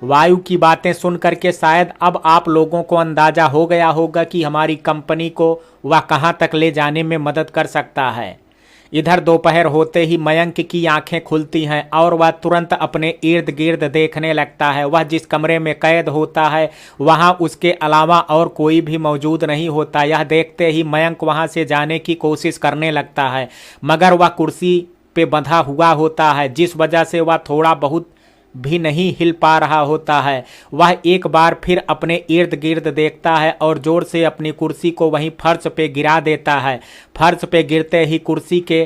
वायु की बातें सुन करके शायद अब आप लोगों को अंदाजा हो गया होगा कि हमारी कंपनी को वह कहां तक ले जाने में मदद कर सकता है। इधर दोपहर होते ही मयंक की आंखें खुलती हैं और वह तुरंत अपने इर्द गिर्द देखने लगता है। वह जिस कमरे में कैद होता है वहां उसके अलावा और कोई भी मौजूद नहीं होता। यह देखते ही मयंक वहां से जाने की कोशिश करने लगता है, मगर वह कुर्सी पे बंधा हुआ होता है, जिस वजह से वह थोड़ा बहुत भी नहीं हिल पा रहा होता है। वह एक बार फिर अपने इर्द गिर्द देखता है और जोर से अपनी कुर्सी को वहीं फर्श पे गिरा देता है। फर्श पे गिरते ही कुर्सी के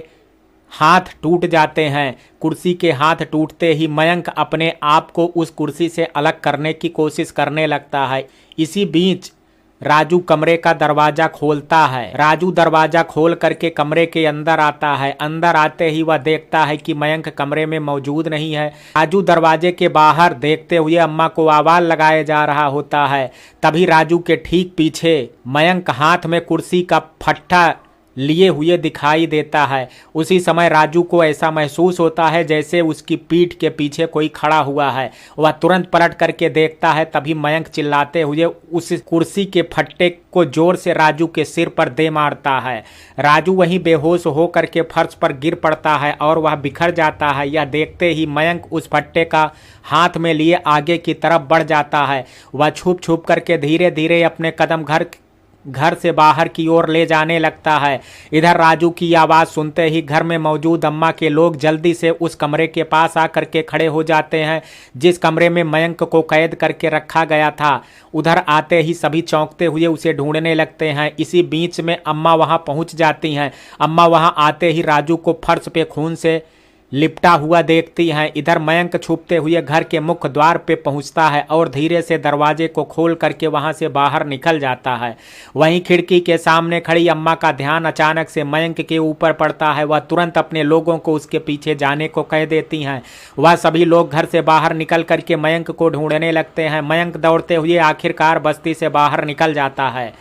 हाथ टूट जाते हैं। कुर्सी के हाथ टूटते ही मयंक अपने आप को उस कुर्सी से अलग करने की कोशिश करने लगता है। इसी बीच राजू कमरे का दरवाजा खोलता है। राजू दरवाजा खोल करके कमरे के अंदर आता है। अंदर आते ही वह देखता है कि मयंक कमरे में मौजूद नहीं है। राजू दरवाजे के बाहर देखते हुए अम्मा को आवाज लगाए जा रहा होता है। तभी राजू के ठीक पीछे मयंक हाथ में कुर्सी का फट्टा लिए हुए दिखाई देता है। उसी समय राजू को ऐसा महसूस होता है जैसे उसकी पीठ के पीछे कोई खड़ा हुआ है। वह तुरंत पलट करके देखता है, तभी मयंक चिल्लाते हुए उस कुर्सी के फट्टे को जोर से राजू के सिर पर दे मारता है। राजू वहीं बेहोश हो करके फर्श पर गिर पड़ता है और वह बिखर जाता है। यह देखते ही मयंक उस फट्टे का हाथ में लिए आगे की तरफ बढ़ जाता है। वह छुप छुप करके धीरे धीरे अपने कदम घर से बाहर की ओर ले जाने लगता है। इधर राजू की आवाज़ सुनते ही घर में मौजूद अम्मा के लोग जल्दी से उस कमरे के पास आकर के खड़े हो जाते हैं जिस कमरे में मयंक को कैद करके रखा गया था। उधर आते ही सभी चौंकते हुए उसे ढूंढने लगते हैं। इसी बीच में अम्मा वहां पहुंच जाती हैं। अम्मा वहां आते ही राजू को फर्श पे खून से लिपटा हुआ देखती हैं। इधर मयंक छुपते हुए घर के मुख्य द्वार पे पहुंचता है और धीरे से दरवाजे को खोल करके वहां से बाहर निकल जाता है। वहीं खिड़की के सामने खड़ी अम्मा का ध्यान अचानक से मयंक के ऊपर पड़ता है। वह तुरंत अपने लोगों को उसके पीछे जाने को कह देती हैं। वह सभी लोग घर से बाहर निकल करके मयंक को ढूंढने लगते हैं। मयंक दौड़ते हुए आखिरकार बस्ती से बाहर निकल जाता है।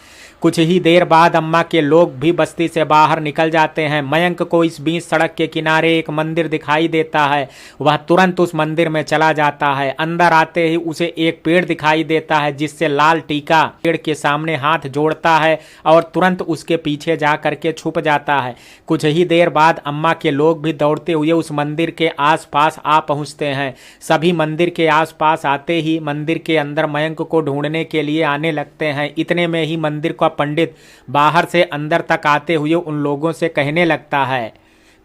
कुछ ही देर बाद अम्मा के लोग भी बस्ती से बाहर निकल जाते हैं। मयंक को इस बीच सड़क के किनारे एक मंदिर दिखाई देता है। वह तुरंत उस मंदिर में चला जाता है। अंदर आते ही उसे एक पेड़ दिखाई देता है जिससे लाल टीका पेड़ के सामने हाथ जोड़ता है और तुरंत उसके पीछे जा करके छुप जाता है। कुछ ही देर बाद अम्मा के लोग भी दौड़ते हुए उस मंदिर के आसपास आ पहुंचते हैं। सभी मंदिर के आसपास आते ही मंदिर के अंदर मयंक को ढूंढने के लिए आने लगते हैं। इतने में ही मंदिर का पंडित बाहर से अंदर तक आते हुए उन लोगों से कहने लगता है,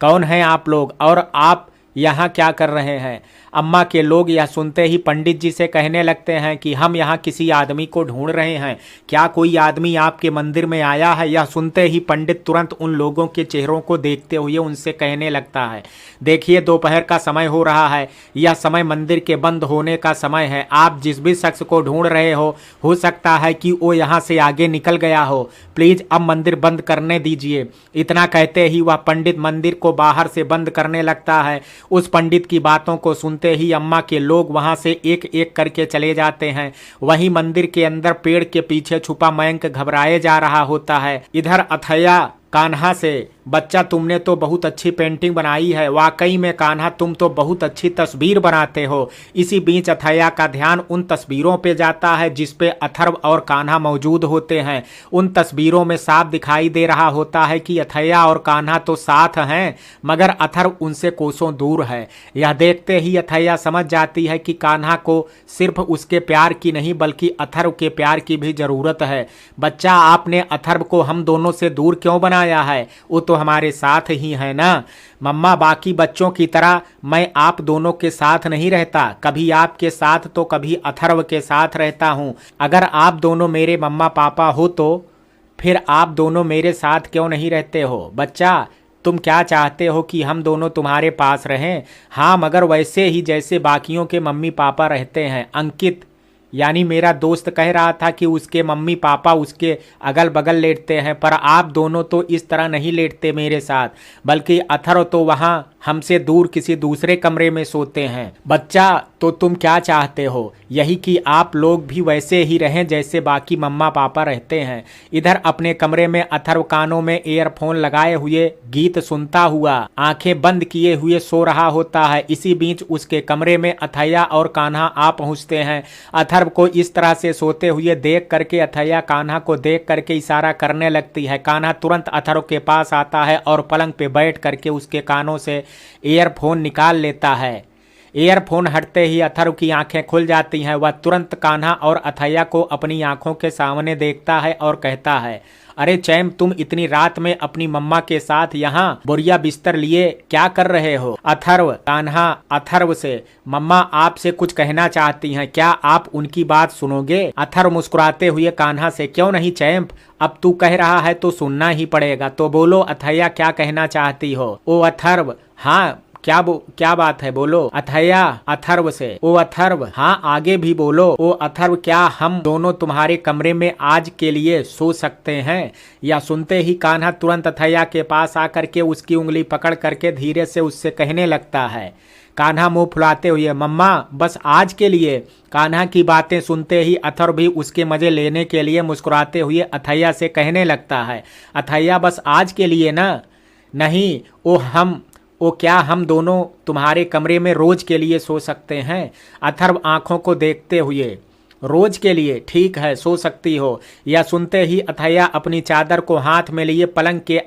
कौन है आप लोग और आप यहाँ क्या कर रहे हैं। अम्मा के लोग यह सुनते ही पंडित जी से कहने लगते हैं कि हम यहाँ किसी आदमी को ढूंढ रहे हैं, क्या कोई आदमी आपके मंदिर में आया है। यह सुनते ही पंडित तुरंत उन लोगों के चेहरों को देखते हुए उनसे कहने लगता है, देखिए दोपहर का समय हो रहा है, यह समय मंदिर के बंद होने का समय है। आप जिस भी शख्स को ढूंढ रहे हो सकता है कि वो यहाँ से आगे निकल गया हो, प्लीज अब मंदिर बंद करने दीजिए। इतना कहते ही वह पंडित मंदिर को बाहर से बंद करने लगता है। उस पंडित की बातों को सुनते ही अम्मा के लोग वहां से एक एक करके चले जाते हैं। वहीं मंदिर के अंदर पेड़ के पीछे छुपा मयंक घबराए जा रहा होता है। इधर अथैया कान्हा से, बच्चा तुमने तो बहुत अच्छी पेंटिंग बनाई है, वाकई में कान्हा तुम तो बहुत अच्छी तस्वीर बनाते हो। इसी बीच अथैया का ध्यान उन तस्वीरों पे जाता है जिस पे अथर्व और कान्हा मौजूद होते हैं। उन तस्वीरों में साफ दिखाई दे रहा होता है कि अथैया और कान्हा तो साथ हैं, मगर अथर्व उनसे कोसों दूर है। यह देखते ही अथैया समझ जाती है कि कान्हा को सिर्फ उसके प्यार की नहीं बल्कि अथर्व के प्यार की भी जरूरत है। बच्चा, आपने अथर्व को हम दोनों से दूर क्यों बनाया है? वो तो हमारे साथ ही है ना। मम्मा, बाकी बच्चों की तरह मैं आप दोनों के साथ नहीं रहता, कभी आपके साथ तो कभी अथर्व के साथ रहता हूँ। अगर आप दोनों मेरे मम्मा पापा हो तो फिर आप दोनों मेरे साथ क्यों नहीं रहते हो? बच्चा, तुम क्या चाहते हो कि हम दोनों तुम्हारे पास रहें? हाँ, मगर वैसे ही जैसे बाकियों के मम्मी पापा रहते हैं। अंकित यानी मेरा दोस्त कह रहा था कि उसके मम्मी पापा उसके अगल बगल लेटते हैं, पर आप दोनों तो इस तरह नहीं लेटते मेरे साथ, बल्कि अथर्व तो वहाँ हमसे दूर किसी दूसरे कमरे में सोते हैं। बच्चा, तो तुम क्या चाहते हो? यही कि आप लोग भी वैसे ही रहें जैसे बाकी मम्मा पापा रहते हैं। इधर अपने कमरे में अथर्व कानों में ईयरफोन लगाए हुए गीत सुनता हुआ आंखें बंद किए हुए सो रहा होता है। इसी बीच उसके कमरे में अथैया और कान्हा आ पहुंचते हैं। अथर्व को इस तरह से सोते हुए देख करके अथैया कान्हा को देख करके इशारा करने लगती है। कान्हा तुरंत अथर्व के पास आता है और पलंग पे बैठ करके उसके कानों से ईयरफोन निकाल लेता है। ईयरफोन हटते ही अथर्व की आंखें खुल जाती हैं। वह तुरंत कान्हा और अथैया को अपनी आंखों के सामने देखता है और कहता है, अरे चैम, तुम इतनी रात में अपनी मम्मा के साथ यहाँ बोरिया बिस्तर लिए क्या कर रहे हो? अथर्व कान्हा अथर्व से, मम्मा आपसे कुछ कहना चाहती हैं, क्या आप उनकी बात सुनोगे? अथर्व मुस्कुराते हुए कान्हा से, क्यों नहीं चैम्प, अब तू कह रहा है तो सुनना ही पड़ेगा, तो बोलो अथैया क्या कहना चाहती हो? ओ अथर्व, हाँ क्या बात है, बोलो। अथैया अथर्व से, ओ अथर्व, हाँ आगे भी बोलो। ओ अथर्व, क्या हम दोनों तुम्हारे कमरे में आज के लिए सो सकते हैं? या सुनते ही कान्हा तुरंत अथैया के पास आकर के उसकी उंगली पकड़ करके धीरे से उससे कहने लगता है। कान्हा मुंह फुलाते हुए, मम्मा बस आज के लिए। कान्हा की बातें सुनते ही अथर्व भी उसके मजे लेने के लिए मुस्कुराते हुए अथैया से कहने लगता है, अथैया बस आज के लिए ना? नहीं, ओ क्या हम दोनों तुम्हारे कमरे में रोज के लिए सो सकते हैं? अथर्व आंखों को देखते हुए, रोज के लिए? ठीक है, सो सकती हो। यह सुनते ही अथैया अपनी चादर को हाथ में लिए पलंग के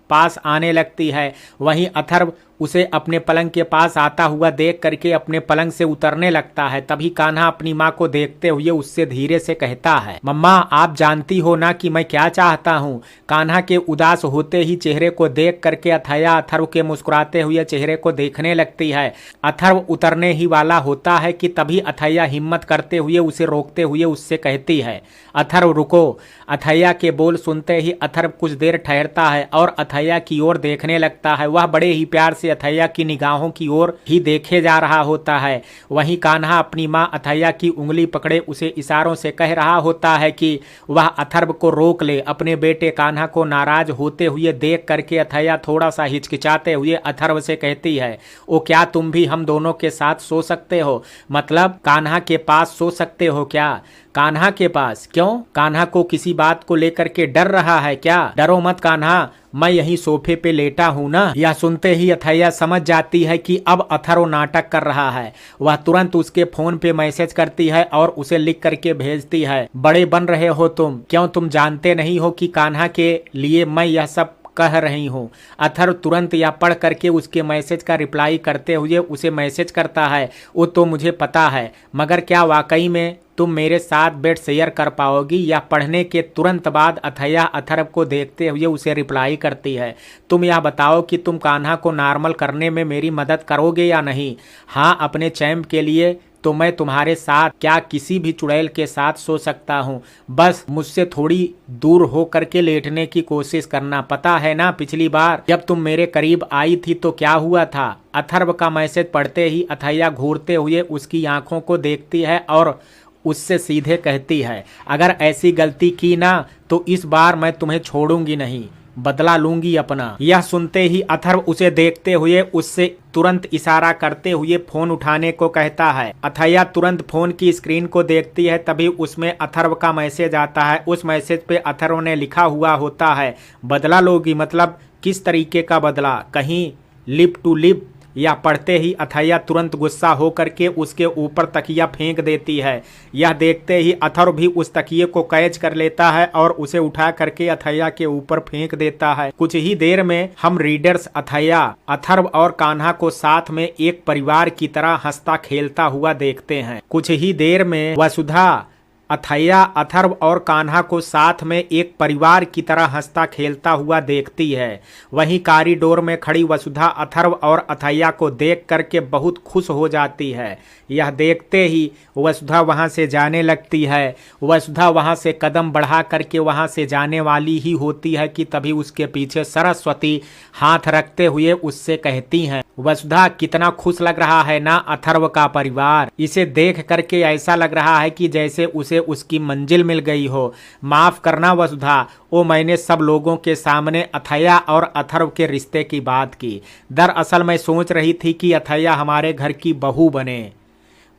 पास आने लगती है। वहीं अथर्व उसे अपने पलंग के पास आता हुआ देख करके अपने पलंग से उतरने लगता है। तभी कान्हा अपनी माँ को देखते हुए उससे धीरे से कहता है, मम्मा आप जानती हो ना कि मैं क्या चाहता हूँ? कान्हा के उदास होते ही चेहरे को देख करके अथैया अथर्व के मुस्कुराते हुए चेहरे को देखने लगती है। अथर्व उतरने ही वाला होता है कि तभी अथैया हिम्मत करते हुए उसे रोकते हुए उससे कहती है, अथर्व रुको। अथैया के बोल सुनते ही अथर्व कुछ देर ठहरता है और अथैया की ओर देखने लगता है। वह बड़े ही प्यार से अथैया की निगाहों की ओर ही देखे जा रहा होता है। वहीं कान्हा अपनी माँ अथैया की उंगली पकड़े उसे इशारों से कह रहा होता है कि वह अथर्व को रोक ले। अपने बेटे कान्हा को नाराज होते हुए देख करके अथैया थोड़ा सा हिचकिचाते हुए अथर्व से कहती है, ओ क्या तुम भी हम दोनों के साथ सो सकते हो? मतलब कान्हा के पास सो सकते हो क्या? कान्हा के पास क्यों? कान्हा को किसी बात को लेकर के डर रहा है क्या? डरो मत कान्हा, मैं यहीं सोफे पे लेटा हूं ना। यह सुनते ही अथैया समझ जाती है कि अब अथर्व नाटक कर रहा है। वह तुरंत उसके फोन पे मैसेज करती है और उसे लिख करके भेजती है, बड़े बन रहे हो तुम, क्यों तुम जानते नहीं हो कि कान्हा के लिए मैं यह सब कह रही हूँ। अथर्व तुरंत या पढ़ करके उसके मैसेज का रिप्लाई करते हुए उसे मैसेज करता है, वो तो मुझे पता है, मगर क्या वाकई में तुम मेरे साथ बेड शेयर कर पाओगी? या पढ़ने के तुरंत बाद अथैया अथर्व को देखते हुए उसे रिप्लाई करती है, तुम यह बताओ कि तुम कान्हा को नॉर्मल करने में मेरी मदद करोगे या नहीं? हाँ, अपने चैम्प के लिए तो मैं तुम्हारे साथ क्या किसी भी चुड़ैल के साथ सो सकता हूँ, बस मुझसे थोड़ी दूर हो करके लेटने की कोशिश करना। पता है ना पिछली बार जब तुम मेरे करीब आई थी तो क्या हुआ था? अथर्व का मैसेज पढ़ते ही अथैया घूरते हुए उसकी आंखों को देखती है और उससे सीधे कहती है, अगर ऐसी गलती की ना तो इस बार मैं तुम्हें छोड़ूंगी नहीं, बदला लूंगी अपना। यह सुनते ही अथर्व उसे देखते हुए उससे तुरंत इशारा करते हुए फोन उठाने को कहता है। अथैया तुरंत फोन की स्क्रीन को देखती है, तभी उसमें अथर्व का मैसेज आता है। उस मैसेज पे अथर्व ने लिखा हुआ होता है, बदला लोगी मतलब किस तरीके का बदला, कहीं लिप टू लिप? यह पढ़ते ही अथैया तुरंत गुस्सा होकर के उसके ऊपर तकिया फेंक देती है। यह देखते ही अथर्व भी उस तकिए को कैच कर लेता है और उसे उठा करके अथैया के ऊपर फेंक देता है। कुछ ही देर में हम रीडर्स अथैया, अथर्व और कान्हा को साथ में एक परिवार की तरह हंसता खेलता हुआ देखते हैं। कुछ ही देर में वसुधा अथैया, अथर्व और कान्हा को साथ में एक परिवार की तरह हंसता खेलता हुआ देखती है। वहीं कॉरिडोर में खड़ी वसुधा अथर्व और अथैया को देख करके बहुत खुश हो जाती है। यह देखते ही वसुधा वहां से जाने लगती है। वसुधा वहां से कदम बढ़ा करके वहां से जाने वाली ही होती है कि तभी उसके पीछे सरस्वती हाथ रखते हुए उससे कहती हैं, वसुधा कितना खुश लग रहा है ना अथर्व का परिवार। इसे देख करके ऐसा लग रहा है कि जैसे उसे उसकी मंजिल मिल गई हो। माफ करना वसुधा, वो मैंने सब लोगों के सामने अथैया और अथर्व के रिश्ते की बात की। दरअसल मैं सोच रही थी कि अथैया हमारे घर की बहू बने।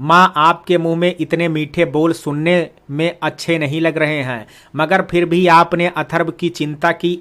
माँ, आपके मुंह में इतने मीठे बोल सुनने में अच्छे नहीं लग रहे हैं, मगर फिर भी आपने अथर्व की चिंता की,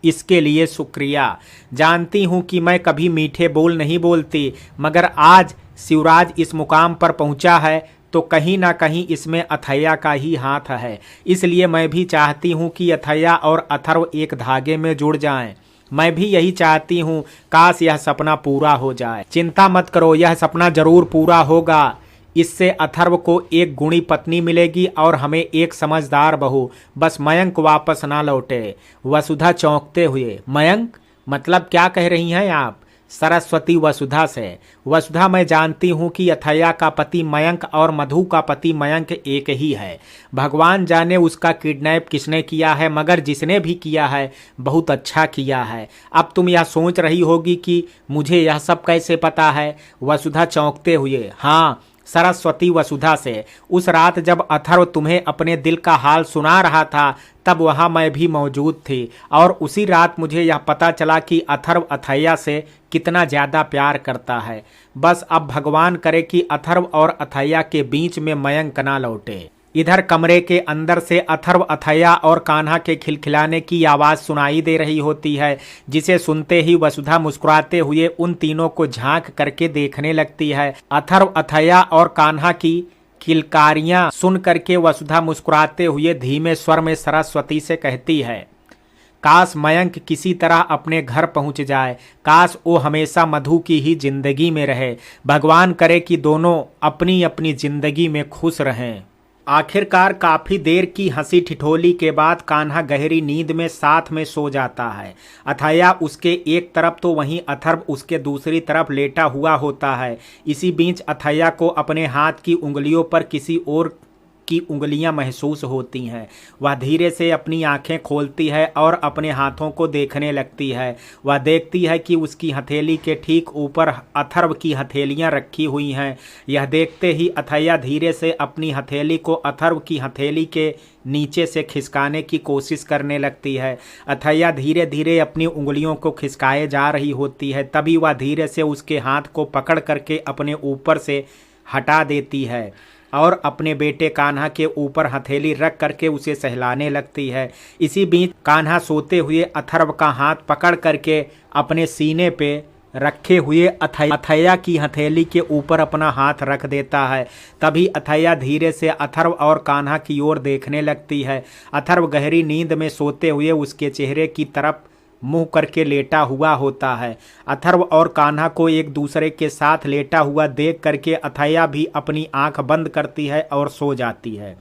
इसके लिए शुक्रिया। जानती हूँ कि मैं कभी मीठे बोल नहीं बोलती, मगर आज शिवराज इस मुकाम पर पहुँचा है तो कहीं ना कहीं इसमें अथैया का ही हाथ है। इसलिए मैं भी चाहती हूँ कि अथैया और अथर्व एक धागे में जुड़ जाएं। मैं भी यही चाहती हूँ, काश यह सपना पूरा हो जाए। चिंता मत करो, यह सपना जरूर पूरा होगा। इससे अथर्व को एक गुणी पत्नी मिलेगी और हमें एक समझदार बहू। बस मयंक वापस ना लौटे। वसुधा चौंकते हुए, मयंक मतलब क्या कह रही हैं आप? सरस्वती वसुधा से, वसुधा मैं जानती हूँ कि अथैया का पति मयंक और मधु का पति मयंक एक ही है। भगवान जाने उसका किडनैप किसने किया है, मगर जिसने भी किया है बहुत अच्छा किया है। अब तुम यह सोच रही होगी कि मुझे यह सब कैसे पता है? वसुधा चौंकते हुए, हाँ, सरस्वती वसुधा से, उस रात जब अथर्व तुम्हें अपने दिल का हाल सुना रहा था तब वहाँ मैं भी मौजूद थी और उसी रात मुझे यह पता चला कि अथर्व अथैया से कितना ज़्यादा प्यार करता है। बस अब भगवान करे कि अथर्व और अथैया के बीच में मयंक ना लौटे। इधर कमरे के अंदर से अथर्व, अथैया और कान्हा के खिलखिलाने की आवाज़ सुनाई दे रही होती है, जिसे सुनते ही वसुधा मुस्कुराते हुए उन तीनों को झांक करके देखने लगती है। अथर्व, अथैया और कान्हा की किलकारियां सुन करके वसुधा मुस्कुराते हुए धीमे स्वर में सरस्वती से कहती है, काश मयंक किसी तरह अपने घर पहुंच जाए, काश वो हमेशा मधु की ही जिंदगी में रहे। भगवान करे कि दोनों अपनी अपनी जिंदगी में खुश रहें। आखिरकार काफी देर की हंसी ठिठोली के बाद कान्हा गहरी नींद में साथ में सो जाता है। अथैया उसके एक तरफ तो वहीं अथर्व उसके दूसरी तरफ लेटा हुआ होता है। इसी बीच अथैया को अपने हाथ की उंगलियों पर किसी और की उंगलियां महसूस होती हैं। वह धीरे से अपनी आंखें खोलती है और अपने हाथों को देखने लगती है। वह देखती है कि उसकी हथेली के ठीक ऊपर अथर्व की हथेलियां रखी हुई हैं। यह देखते ही अथैया धीरे से अपनी हथेली को अथर्व की हथेली के नीचे से खिसकाने की कोशिश करने लगती है। अथैया धीरे धीरे अपनी उंगलियों को खिसकाए जा रही होती है, तभी वह धीरे से उसके हाथ को पकड़ करके अपने ऊपर से हटा देती है और अपने बेटे कान्हा के ऊपर हथेली रख करके उसे सहलाने लगती है। इसी बीच कान्हा सोते हुए अथर्व का हाथ पकड़ करके अपने सीने पे रखे हुए अथैया की हथेली के ऊपर अपना हाथ रख देता है। तभी अथैया धीरे से अथर्व और कान्हा की ओर देखने लगती है। अथर्व गहरी नींद में सोते हुए उसके चेहरे की तरफ मुंह करके लेटा हुआ होता है। अथर्व और कान्हा को एक दूसरे के साथ लेटा हुआ देख करके अथैया भी अपनी आंख बंद करती है और सो जाती है।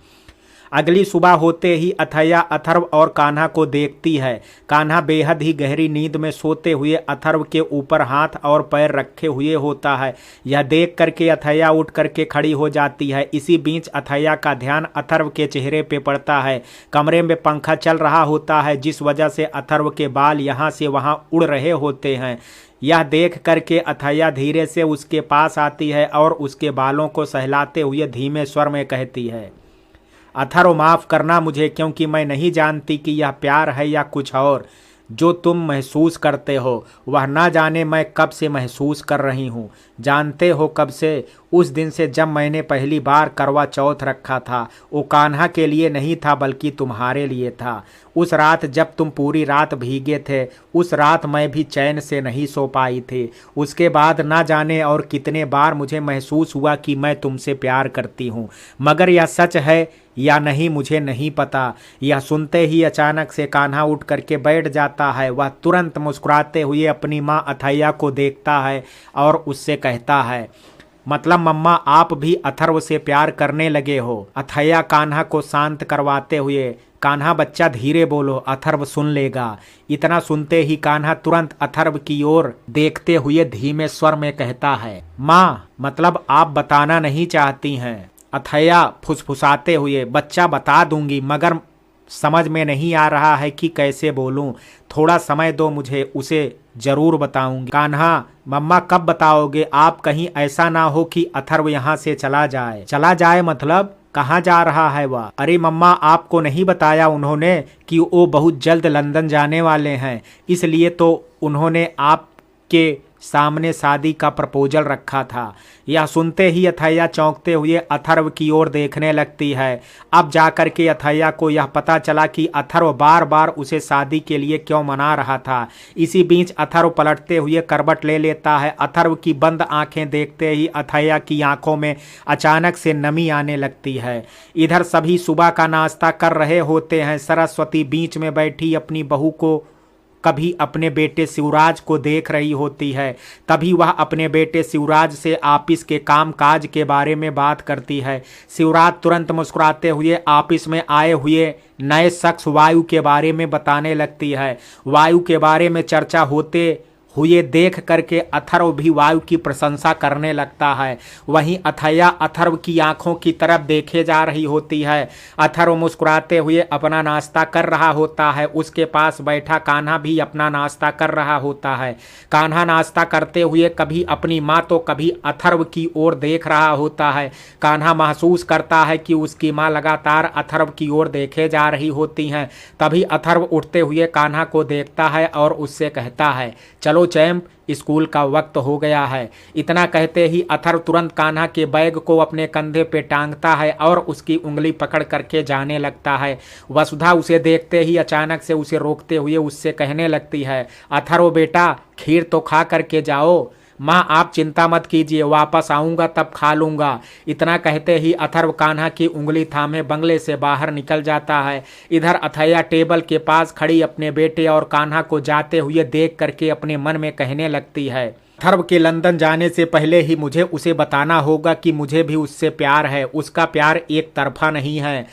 अगली सुबह होते ही अथैया अथर्व और कान्हा को देखती है। कान्हा बेहद ही गहरी नींद में सोते हुए अथर्व के ऊपर हाथ और पैर रखे हुए होता है। यह देख करके अथैया उठ करके खड़ी हो जाती है। इसी बीच अथैया का ध्यान अथर्व के चेहरे पे पड़ता है। कमरे में पंखा चल रहा होता है, जिस वजह से अथर्व के बाल यहाँ से वहाँ उड़ रहे होते हैं। यह देख करके अथैया धीरे से उसके पास आती है और उसके बालों को सहलाते हुए धीमे स्वर में कहती है, अथर्व माफ़ करना मुझे, क्योंकि मैं नहीं जानती कि यह प्यार है या कुछ और। जो तुम महसूस करते हो वह ना जाने मैं कब से महसूस कर रही हूँ। जानते हो कब से? उस दिन से जब मैंने पहली बार करवा चौथ रखा था। वो कान्हा के लिए नहीं था बल्कि तुम्हारे लिए था। उस रात जब तुम पूरी रात भीगे थे, उस रात मैं भी चैन से नहीं सो पाई थी। उसके बाद ना जाने और कितने बार मुझे महसूस हुआ कि मैं तुमसे प्यार करती हूँ, मगर यह सच है या नहीं मुझे नहीं पता। यह सुनते ही अचानक से कान्हा उठ करके बैठ जाता है। वह तुरंत मुस्कुराते हुए अपनी माँ अथैया को देखता है और उससे कहता है, मतलब मम्मा आप भी अथर्व से प्यार करने लगे हो? अथैया कान्हा को शांत करवाते हुए, कान्हा बच्चा धीरे बोलो, अथर्व सुन लेगा। इतना सुनते ही कान्हा तुरंत अथर्व की ओर देखते हुए धीमे स्वर में कहता है, माँ मतलब आप बताना नहीं चाहती हैं? अथैया फुसफुसाते हुए, बच्चा बता दूंगी मगर समझ में नहीं आ रहा है कि कैसे बोलूं। थोड़ा समय दो मुझे, उसे जरूर बताऊंगी। कान्हा, मम्मा कब बताओगे? आप कहीं ऐसा ना हो कि अथर्व यहाँ से चला जाए। चला जाए मतलब? कहाँ जा रहा है वह? अरे मम्मा आपको नहीं बताया उन्होंने कि वो बहुत जल्द लंदन जाने वाले हैं, इसलिए तो उन्होंने आपके सामने शादी का प्रपोजल रखा था। यह सुनते ही अथैया चौंकते हुए अथर्व की ओर देखने लगती है। अब जाकर के अथैया को यह पता चला कि अथर्व बार बार उसे शादी के लिए क्यों मना रहा था। इसी बीच अथर्व पलटते हुए करवट ले लेता है। अथर्व की बंद आंखें देखते ही अथैया की आंखों में अचानक से नमी आने लगती है। इधर सभी सुबह का नाश्ता कर रहे होते हैं। सरस्वती बीच में बैठी अपनी बहू को कभी अपने बेटे शिवराज को देख रही होती है। तभी वह अपने बेटे शिवराज से ऑफिस के काम काज के बारे में बात करती है। शिवराज तुरंत मुस्कुराते हुए ऑफिस में आए हुए नए शख्स वायु के बारे में बताने लगती है। वायु के बारे में चर्चा होते हुए देख करके अथर्व भी वायु की प्रशंसा करने लगता है। वहीं अथैया अथर्व की आंखों की तरफ देखे जा रही होती है। अथर्व मुस्कुराते हुए अपना नाश्ता कर रहा होता है। उसके पास बैठा कान्हा भी अपना नाश्ता कर रहा होता है। कान्हा नाश्ता करते हुए कभी अपनी माँ तो कभी अथर्व की ओर देख रहा होता है। कान्हा महसूस करता है कि उसकी माँ लगातार अथर्व की ओर देखे जा रही होती हैं। तभी अथर्व उठते हुए कान्हा को देखता है और उससे कहता है, चलो चैंप, स्कूल का वक्त हो गया है। इतना कहते ही अथर्व तुरंत कान्हा के बैग को अपने कंधे पे टांगता है और उसकी उंगली पकड़ करके जाने लगता है। वसुधा उसे देखते ही अचानक से उसे रोकते हुए उससे कहने लगती है, अथर्व बेटा खीर तो खा करके जाओ। माँ आप चिंता मत कीजिए, वापस आऊँगा तब खा लूँगा। इतना कहते ही अथर्व कान्हा की उंगली थामे बंगले से बाहर निकल जाता है। इधर अथैया टेबल के पास खड़ी अपने बेटे और कान्हा को जाते हुए देख करके अपने मन में कहने लगती है, अथर्व के लंदन जाने से पहले ही मुझे उसे बताना होगा कि मुझे भी उससे प्यार है। उसका प्यार एक तरफा नहीं है।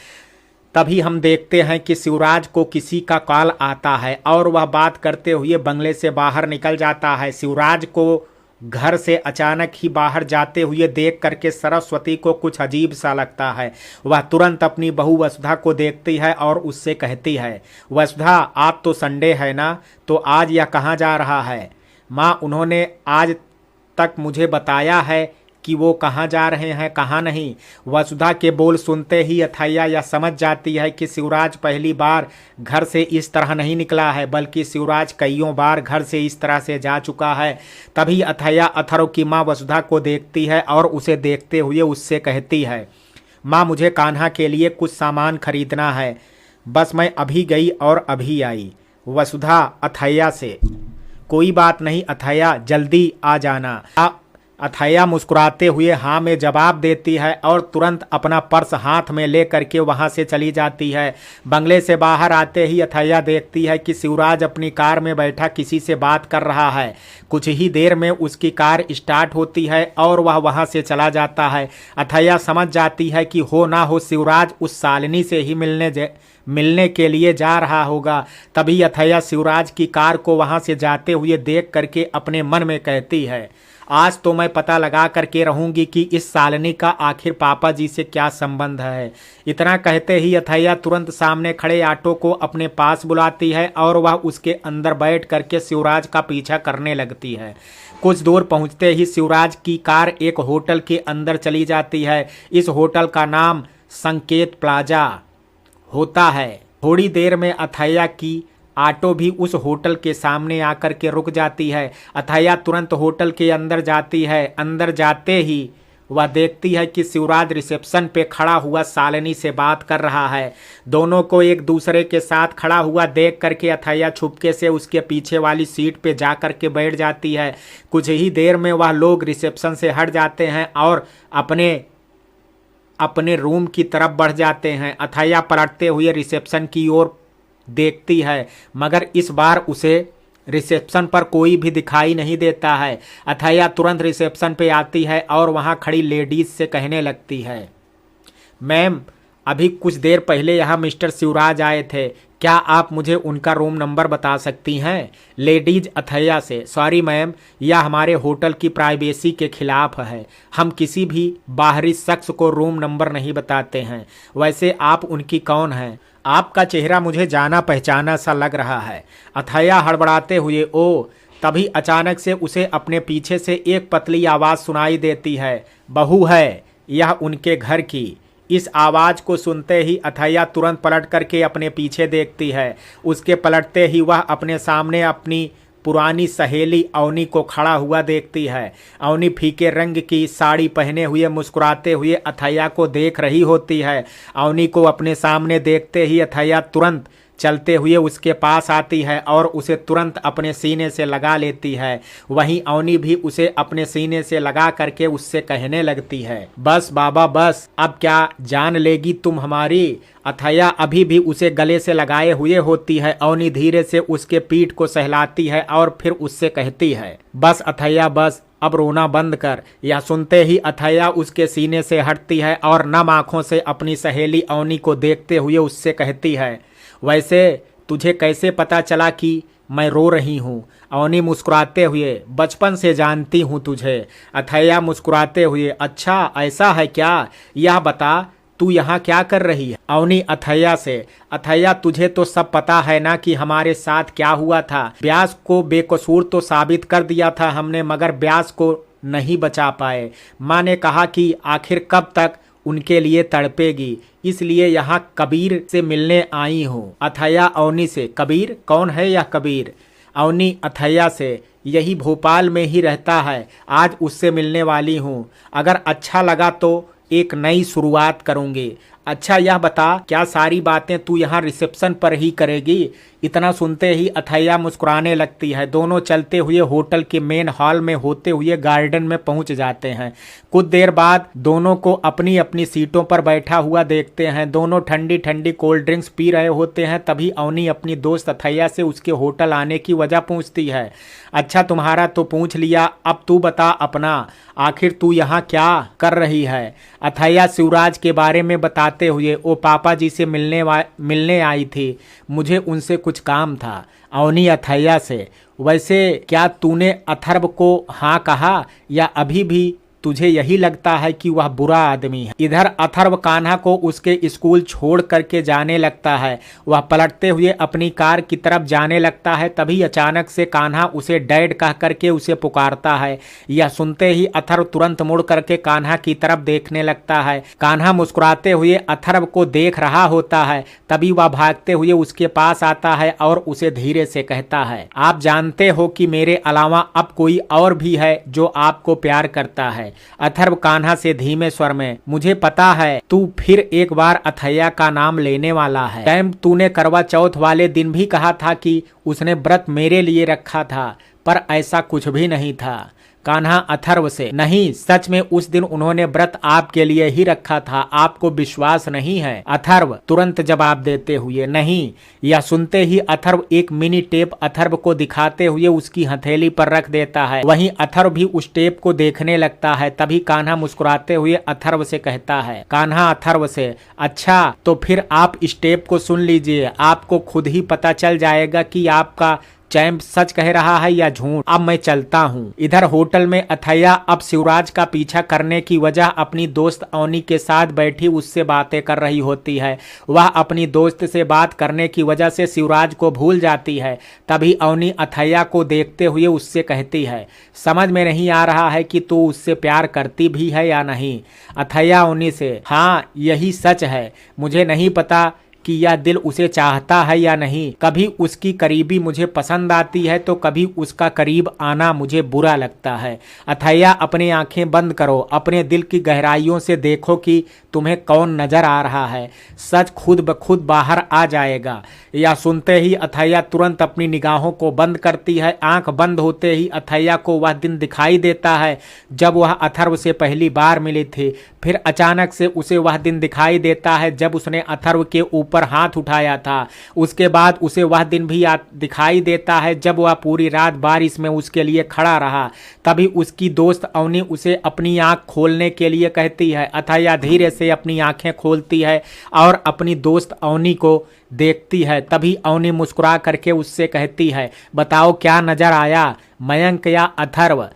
तभी हम देखते हैं कि शिवराज को किसी का कॉल आता है और वह बात करते हुए बंगले से बाहर निकल जाता है। शिवराज को घर से अचानक ही बाहर जाते हुए देख करके सरस्वती को कुछ अजीब सा लगता है। वह तुरंत अपनी बहू वसुधा को देखती है और उससे कहती है, वसुधा आज तो संडे है ना, तो आज यह कहाँ जा रहा है? माँ उन्होंने आज तक मुझे बताया है कि वो कहाँ जा रहे हैं कहाँ नहीं। वसुधा के बोल सुनते ही अथैया यह समझ जाती है कि शिवराज पहली बार घर से इस तरह नहीं निकला है, बल्कि शिवराज कईयों बार घर से इस तरह से जा चुका है। तभी अथैया अथर्व की माँ वसुधा को देखती है और उसे देखते हुए उससे कहती है, माँ मुझे कान्हा के लिए कुछ सामान खरीदना है, बस मैं अभी गई और अभी आई। वसुधा अथैया से, कोई बात नहीं अथैया, जल्दी आ जाना। अथैया मुस्कुराते हुए हाँ में जवाब देती है और तुरंत अपना पर्स हाथ में ले करके वहाँ से चली जाती है। बंगले से बाहर आते ही अथैया देखती है कि शिवराज अपनी कार में बैठा किसी से बात कर रहा है। कुछ ही देर में उसकी कार स्टार्ट होती है और वह वहाँ से चला जाता है। अथैया समझ जाती है कि हो ना हो शिवराज उस शालिनी से ही मिलने के लिए जा रहा होगा। तभी अथैया शिवराज की कार को वहाँ से जाते हुए देख करके अपने मन में कहती है, आज तो मैं पता लगा करके रहूंगी कि इस शालिनी का आखिर पापा जी से क्या संबंध है। इतना कहते ही अथैया तुरंत सामने खड़े ऑटो को अपने पास बुलाती है और वह उसके अंदर बैठ करके शिवराज का पीछा करने लगती है। कुछ दूर पहुंचते ही शिवराज की कार एक होटल के अंदर चली जाती है। इस होटल का नाम संकेत प्लाजा होता है। थोड़ी देर में अथैया की ऑटो भी उस होटल के सामने आकर के रुक जाती है। अथैया तुरंत होटल के अंदर जाती है। अंदर जाते ही वह देखती है कि शिवराज रिसेप्शन पे खड़ा हुआ शालिनी से बात कर रहा है। दोनों को एक दूसरे के साथ खड़ा हुआ देख करके अथैया छुपके से उसके पीछे वाली सीट पे जा कर के बैठ जाती है। कुछ ही देर में वह लोग रिसेप्शन से हट जाते हैं और अपने रूम की तरफ बढ़ जाते हैं। अथैया पलटते हुए रिसेप्शन की ओर देखती है मगर इस बार उसे रिसेप्शन पर कोई भी दिखाई नहीं देता है। अथैया तुरंत रिसेप्शन पे आती है और वहाँ खड़ी लेडीज से कहने लगती है, मैम अभी कुछ देर पहले यहाँ मिस्टर शिवराज आए थे, क्या आप मुझे उनका रूम नंबर बता सकती हैं? लेडीज अथैया से, सॉरी मैम, यह हमारे होटल की प्राइवेसी के खिलाफ है। हम किसी भी बाहरी शख्स को रूम नंबर नहीं बताते हैं। वैसे आप उनकी कौन हैं? आपका चेहरा मुझे जाना पहचाना सा लग रहा है। अथैया हड़बड़ाते हुए तभी अचानक से उसे अपने पीछे से एक पतली आवाज़ सुनाई देती है, बहू है यह उनके घर की। इस आवाज़ को सुनते ही अथैया तुरंत पलट करके अपने पीछे देखती है। उसके पलटते ही वह अपने सामने अपनी पुरानी सहेली अवनी को खड़ा हुआ देखती है। अवनी फीके रंग की साड़ी पहने हुए मुस्कुराते हुए अथैया को देख रही होती है। अवनी को अपने सामने देखते ही अथैया तुरंत चलते हुए उसके पास आती है और उसे तुरंत अपने सीने से लगा लेती है। वहीं अवनी भी उसे अपने सीने से लगा करके उससे कहने लगती है, बस बाबा बस, अब क्या जान लेगी तुम हमारी। अथैया अभी भी उसे गले से लगाए हुए होती है। अवनी धीरे से उसके पीठ को सहलाती है और फिर उससे कहती है, बस अथैया बस, अब रोना बंद कर। यह सुनते ही अथैया उसके सीने से हटती है और नम आंखों से अपनी सहेली अवनी को देखते हुए उससे कहती है, वैसे तुझे कैसे पता चला कि मैं रो रही हूँ? अवनी मुस्कुराते हुए, बचपन से जानती हूँ तुझे। अथैया मुस्कुराते हुए, अच्छा ऐसा है क्या? यह बता तू यहाँ क्या कर रही है? अवनी अथैया से, अथैया तुझे तो सब पता है ना कि हमारे साथ क्या हुआ था। ब्यास को बेकसूर तो साबित कर दिया था हमने, मगर ब्यास को नहीं बचा पाए। माँ ने कहा कि आखिर कब तक उनके लिए तड़पेगी, इसलिए यहाँ कबीर से मिलने आई हूँ। अथैया अवनी से, कबीर कौन है यह कबीर? अवनी अथैया से, यही भोपाल में ही रहता है, आज उससे मिलने वाली हूँ। अगर अच्छा लगा तो एक नई शुरुआत करूँगी। अच्छा यह बता, क्या सारी बातें तू यहाँ रिसेप्शन पर ही करेगी? इतना सुनते ही अथैया मुस्कुराने लगती है। दोनों चलते हुए होटल के मेन हॉल में होते हुए गार्डन में पहुंच जाते हैं। कुछ देर बाद दोनों को अपनी अपनी सीटों पर बैठा हुआ देखते हैं। दोनों ठंडी ठंडी कोल्ड ड्रिंक्स पी रहे होते हैं। तभी अवनी अपनी दोस्त अथैया से उसके होटल आने की वजह पूछती है। अच्छा तुम्हारा तो पूछ लिया, अब तू बता अपना, आखिर तू यहाँ क्या कर रही है? अथैया शिवराज के बारे में बताते हुए, वो पापा जी से मिलने आई थी, मुझे उनसे कुछ काम था। अवनी अथैया से, वैसे क्या तूने अथर्व को हाँ कहा या अभी भी तुझे यही लगता है कि वह बुरा आदमी है? इधर अथर्व कान्हा को उसके स्कूल छोड़ करके जाने लगता है। वह पलटते हुए अपनी कार की तरफ जाने लगता है। तभी अचानक से कान्हा उसे डैड कह करके उसे पुकारता है। यह सुनते ही अथर्व तुरंत मुड़ करके कान्हा की तरफ देखने लगता है। कान्हा मुस्कुराते हुए अथर्व को देख रहा होता है। तभी वह भागते हुए उसके पास आता है और उसे धीरे से कहता है, आप जानते हो कि मेरे अलावा अब कोई और भी है जो आपको प्यार करता है? अथर्व कान्हा से धीमे स्वर में, मुझे पता है तू फिर एक बार अथैया का नाम लेने वाला है। टाइम तूने करवा चौथ वाले दिन भी कहा था कि उसने व्रत मेरे लिए रखा था, पर ऐसा कुछ भी नहीं था। कान्हा अथर्व से, नहीं सच में उस दिन उन्होंने व्रत आपके लिए ही रखा था, आपको विश्वास नहीं है? अथर्व तुरंत जवाब देते हुए, नहीं। यह सुनते ही अथर्व एक मिनी टेप अथर्व को दिखाते हुए उसकी हथेली पर रख देता है। वहीं अथर्व भी उस टेप को देखने लगता है। तभी कान्हा मुस्कुराते हुए अथर्व से कहता है, कान्हा अथर्व से, अच्छा तो फिर आप इस टेप को सुन लीजिए, आपको खुद ही पता चल जाएगा कि आपका चैंप सच कह रहा है या झूठ। अब मैं चलता हूँ। इधर होटल में अथैया अब शिवराज का पीछा करने की वजह अपनी दोस्त अवनी के साथ बैठी उससे बातें कर रही होती है। वह अपनी दोस्त से बात करने की वजह से शिवराज को भूल जाती है। तभी अवनी अथैया को देखते हुए उससे कहती है, समझ में नहीं आ रहा है कि तू उससे प्यार करती भी है या नहीं। अथैया अवनी से, हाँ यही सच है, मुझे नहीं पता कि यह दिल उसे चाहता है या नहीं। कभी उसकी करीबी मुझे पसंद आती है तो कभी उसका करीब आना मुझे बुरा लगता है। अथैया अपनी आंखें बंद करो, अपने दिल की गहराइयों से देखो कि तुम्हें कौन नजर आ रहा है। सच खुद ब खुद बाहर आ जाएगा। यह सुनते ही अथैया तुरंत अपनी निगाहों को बंद करती है। आंख बंद होते ही अथैया को वह दिन दिखाई देता है जब वह अथर्व से पहली बार मिली थी। फिर अचानक से उसे वह दिन दिखाई देता है जब उसने अथर्व के ऊपर हाथ उठाया था। उसके बाद उसे वह दिन भी दिखाई देता है जब वह पूरी रात बारिश में उसके लिए खड़ा रहा। तभी उसकी दोस्त अवनी उसे अपनी आंख खोलने के लिए कहती है। अथैया धीरे से अपनी आंखें खोलती है और अपनी दोस्त अवनी को देखती है। तभी अवनी मुस्कुरा करके उससे कहती है, बताओ क्या नजर आया, मयंक या अथर्व?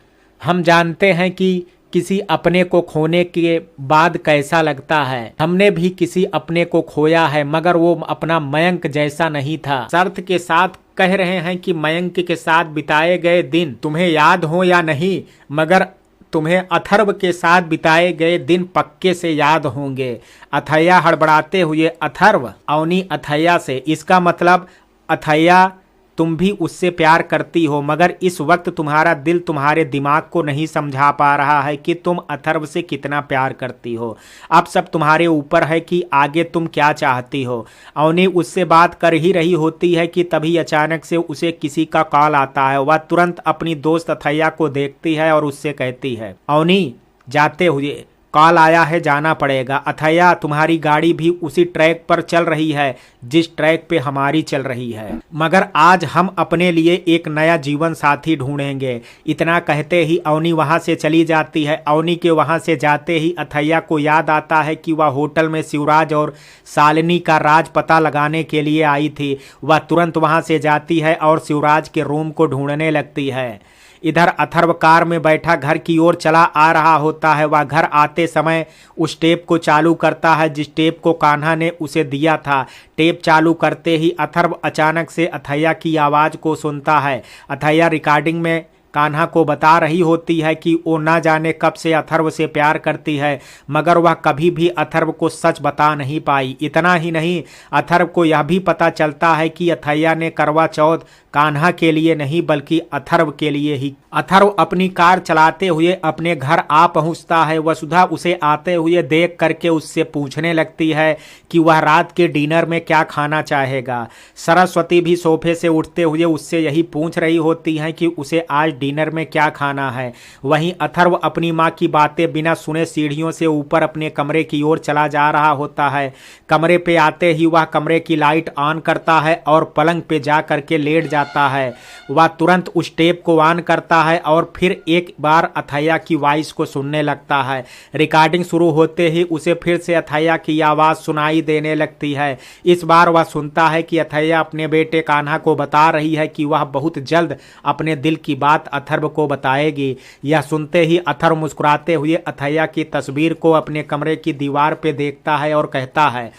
हम जानते हैं कि किसी अपने को खोने के बाद कैसा लगता है। हमने भी किसी अपने को खोया है, मगर वो अपना मयंक जैसा नहीं था। शर्त के साथ कह रहे हैं कि मयंक के साथ बिताए गए दिन तुम्हें याद हो या नहीं, मगर तुम्हें अथर्व के साथ बिताए गए दिन पक्के से याद होंगे। अथैया हड़बड़ाते हुए, अथर्व? अवनी अथैया से, इसका मतलब अथैया तुम भी उससे प्यार करती हो, मगर इस वक्त तुम्हारा दिल तुम्हारे दिमाग को नहीं समझा पा रहा है कि तुम अथर्व से कितना प्यार करती हो। अब सब तुम्हारे ऊपर है कि आगे तुम क्या चाहती हो। अवनी उससे बात कर ही रही होती है कि तभी अचानक से उसे किसी का कॉल आता है। वह तुरंत अपनी दोस्त अथैया को देखती है और उससे कहती है, अवनी जाते हुए, कॉल आया है, जाना पड़ेगा। अथैया तुम्हारी गाड़ी भी उसी ट्रैक पर चल रही है जिस ट्रैक पे हमारी चल रही है, मगर आज हम अपने लिए एक नया जीवन साथी ढूंढेंगे। इतना कहते ही अवनी वहां से चली जाती है। अवनी के वहां से जाते ही अथैया को याद आता है कि वह होटल में शिवराज और शालिनी का राज पता लगाने के लिए आई थी। वह तुरंत वहां से जाती है और शिवराज के रूम को ढूंढने लगती है। इधर अथर्व कार में बैठा घर की ओर चला आ रहा होता है। वह घर आते समय उस टेप को चालू करता है जिस टेप को कान्हा ने उसे दिया था। टेप चालू करते ही अथर्व अचानक से अथैया की आवाज़ को सुनता है। अथैया रिकॉर्डिंग में कान्हा को बता रही होती है कि वो ना जाने कब से अथर्व से प्यार करती है, मगर वह कभी भी अथर्व को सच बता नहीं पाई। इतना ही नहीं, अथर्व को यह भी पता चलता है कि अथैया ने करवा चौथ कान्हा के लिए नहीं बल्कि अथर्व के लिए ही। अथर्व अपनी कार चलाते हुए अपने घर आ पहुंचता है। वसुधा उसे आते हुए देख करके उससे पूछने लगती है कि वह रात के डिनर में क्या खाना चाहेगा। सरस्वती भी सोफे से उठते हुए उससे यही पूछ रही होती हैं कि उसे आज डिनर में क्या खाना है। वहीं अथर्व अपनी माँ की बातें बिना सुने सीढ़ियों से ऊपर अपने कमरे की ओर चला जा रहा होता है। कमरे पे आते ही वह कमरे की लाइट ऑन करता है और पलंग पे जा करके लेट जाता है। वह तुरंत उस टेप को ऑन करता है और फिर एक बार अथैया की वॉइस को सुनने लगता है। रिकॉर्डिंग शुरू होते ही उसे फिर से अथैया की आवाज़ सुनाई देने लगती है। इस बार वह सुनता है कि अथैया अपने बेटे कान्हा को बता रही है कि वह बहुत जल्द अपने दिल की बात अथर्व को बताएगी। यह सुनते ही अथर्व मुस्कुराते हुए अथैया की तस्वीर को अपने कमरे की दीवार पे देखता है और कहता है,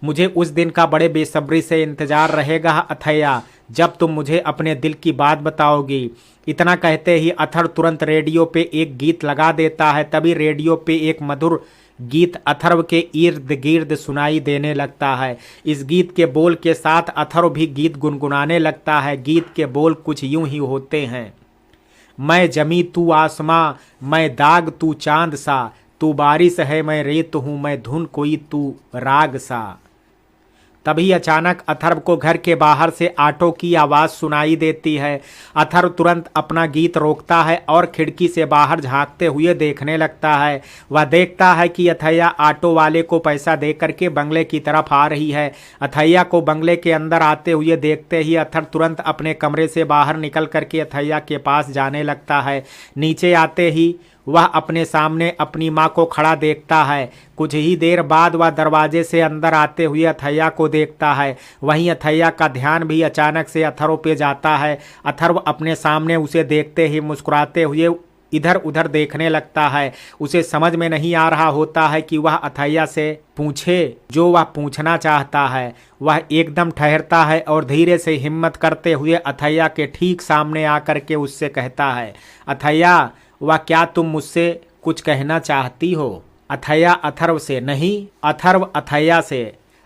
मुझे उस दिन का बड़े बेसब्री से इंतजार रहेगा अथैया, जब तुम मुझे अपने दिल की बात बताओगी। इतना कहते ही अथर्व तुरंत रेडियो पे एक गीत लगा देता है। तभी रेडियो पे एक मधुर गीत अथर्व के इर्द गिर्द सुनाई देने लगता है। इस गीत के बोल के साथ अथर्व भी गीत गुनगुनाने लगता है। गीत के बोल कुछ यूं ही होते हैं, मैं जमी तू आसमां, मैं दाग तू चांद सा, तू बारिश है मैं रेत हूँ, मैं धुन कोई तू राग सा। तभी अचानक अथर्व को घर के बाहर से ऑटो की आवाज़ सुनाई देती है। अथर्व तुरंत अपना गीत रोकता है और खिड़की से बाहर झांकते हुए देखने लगता है। वह देखता है कि अथैया ऑटो वाले को पैसा दे करके बंगले की तरफ आ रही है। अथैया को बंगले के अंदर आते हुए देखते ही अथर्व तुरंत अपने कमरे से बाहर निकल करके अथैया के पास जाने लगता है। नीचे आते ही वह अपने सामने अपनी माँ को खड़ा देखता है। कुछ ही देर बाद वह दरवाजे से अंदर आते हुए अथैया को देखता है। वहीं अथैया का ध्यान भी अचानक से अथर्व पे जाता है। अथर्व अपने सामने उसे देखते ही मुस्कुराते हुए इधर उधर देखने लगता है। उसे समझ में नहीं आ रहा होता है कि वह अथैया से पूछे जो वह पूछना चाहता है। वह एकदम ठहरता है और धीरे से हिम्मत करते हुए अथैया के ठीक सामने आकर के उससे कहता है, अथैया वह क्या तुम मुझसे कुछ कहना चाहती हो? अथैया अथर्व से, नहीं अथर्व अथैया से।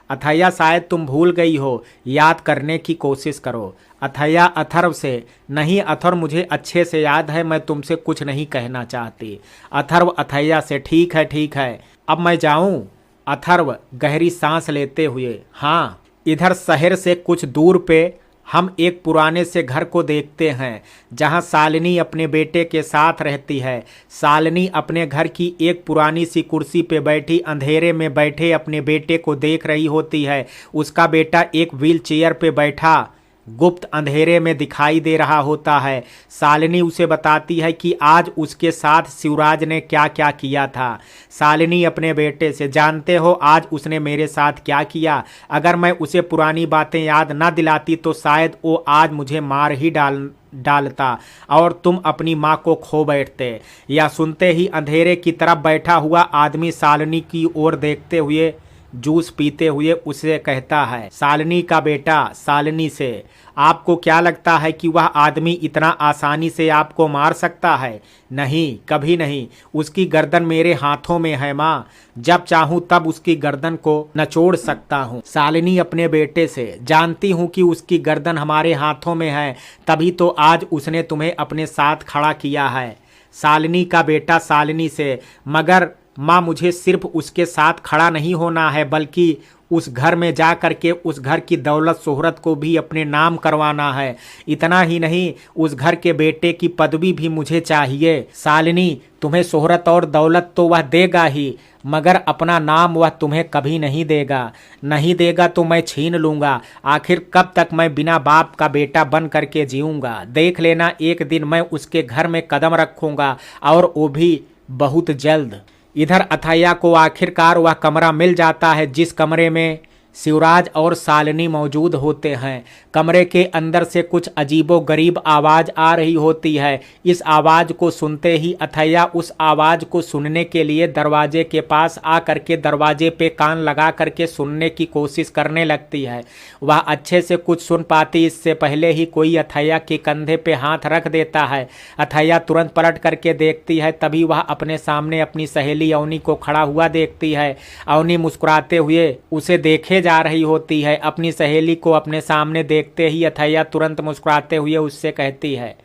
अथैया शायद तुम भूल गई हो, याद करने की कोशिश करो। अथैया अथर्व से, नहीं अथर्व मुझे अच्छे से याद है, मैं तुमसे कुछ नहीं कहना चाहती। अथर्व अथैया से, ठीक है अब मैं जाऊं? अथर्व गहरी सांस लेते हुए, हाँ। इधर शहर से कुछ दूर पे हम एक पुराने से घर को देखते हैं जहां शालिनी अपने बेटे के साथ रहती है। शालिनी अपने घर की एक पुरानी सी कुर्सी पे बैठी अंधेरे में बैठे अपने बेटे को देख रही होती है। उसका बेटा एक व्हील चेयर पे बैठा गुप्त अंधेरे में दिखाई दे रहा होता है। शालिनी उसे बताती है कि आज उसके साथ शिवराज ने क्या क्या किया था। शालिनी अपने बेटे से, जानते हो आज उसने मेरे साथ क्या किया? अगर मैं उसे पुरानी बातें याद न दिलाती तो शायद वो आज मुझे मार ही डालता और तुम अपनी माँ को खो बैठते। या सुनते ही अंधेरे की तरफ बैठा हुआ आदमी शालिनी की ओर देखते हुए जूस पीते हुए उसे कहता है, शालिनी का बेटा शालिनी से, आपको क्या लगता है कि वह आदमी इतना आसानी से आपको मार सकता है? नहीं, कभी नहीं। उसकी गर्दन मेरे हाथों में है माँ, जब चाहूँ तब उसकी गर्दन को नचोड़ सकता हूँ। शालिनी अपने बेटे से, जानती हूँ कि उसकी गर्दन हमारे हाथों में है, तभी तो आज उसने तुम्हें अपने साथ खड़ा किया है। शालिनी का बेटा शालिनी से, मगर माँ मुझे सिर्फ उसके साथ खड़ा नहीं होना है बल्कि उस घर में जा कर के उस घर की दौलत शोहरत को भी अपने नाम करवाना है। इतना ही नहीं, उस घर के बेटे की पदवी भी मुझे चाहिए। शालिनी, तुम्हें शोहरत और दौलत तो वह देगा ही, मगर अपना नाम वह तुम्हें कभी नहीं देगा। नहीं देगा तो मैं छीन लूँगा। आखिर कब तक मैं बिना बाप का बेटा बन करके जीऊँगा? देख लेना, एक दिन मैं उसके घर में कदम रखूँगा और वो भी बहुत जल्द। इधर अथैया को आखिरकार वह कमरा मिल जाता है जिस कमरे में शिवराज और शालिनी मौजूद होते हैं। कमरे के अंदर से कुछ अजीबो गरीब आवाज़ आ रही होती है। इस आवाज़ को सुनते ही अथैया उस आवाज़ को सुनने के लिए दरवाजे के पास आ करके दरवाजे पे कान लगा करके सुनने की कोशिश करने लगती है। वह अच्छे से कुछ सुन पाती इससे पहले ही कोई अथैया के कंधे पे हाथ रख देता है। अथैया तुरंत पलट करके देखती है, तभी वह अपने सामने अपनी सहेली अवनी को खड़ा हुआ देखती है। अवनी मुस्कुराते हुए उसे देखे जा रही होती है। अपनी सहेली को अपने सामने देखते ही अथैया तुरंत मुस्कुराते हुए उससे कहती है,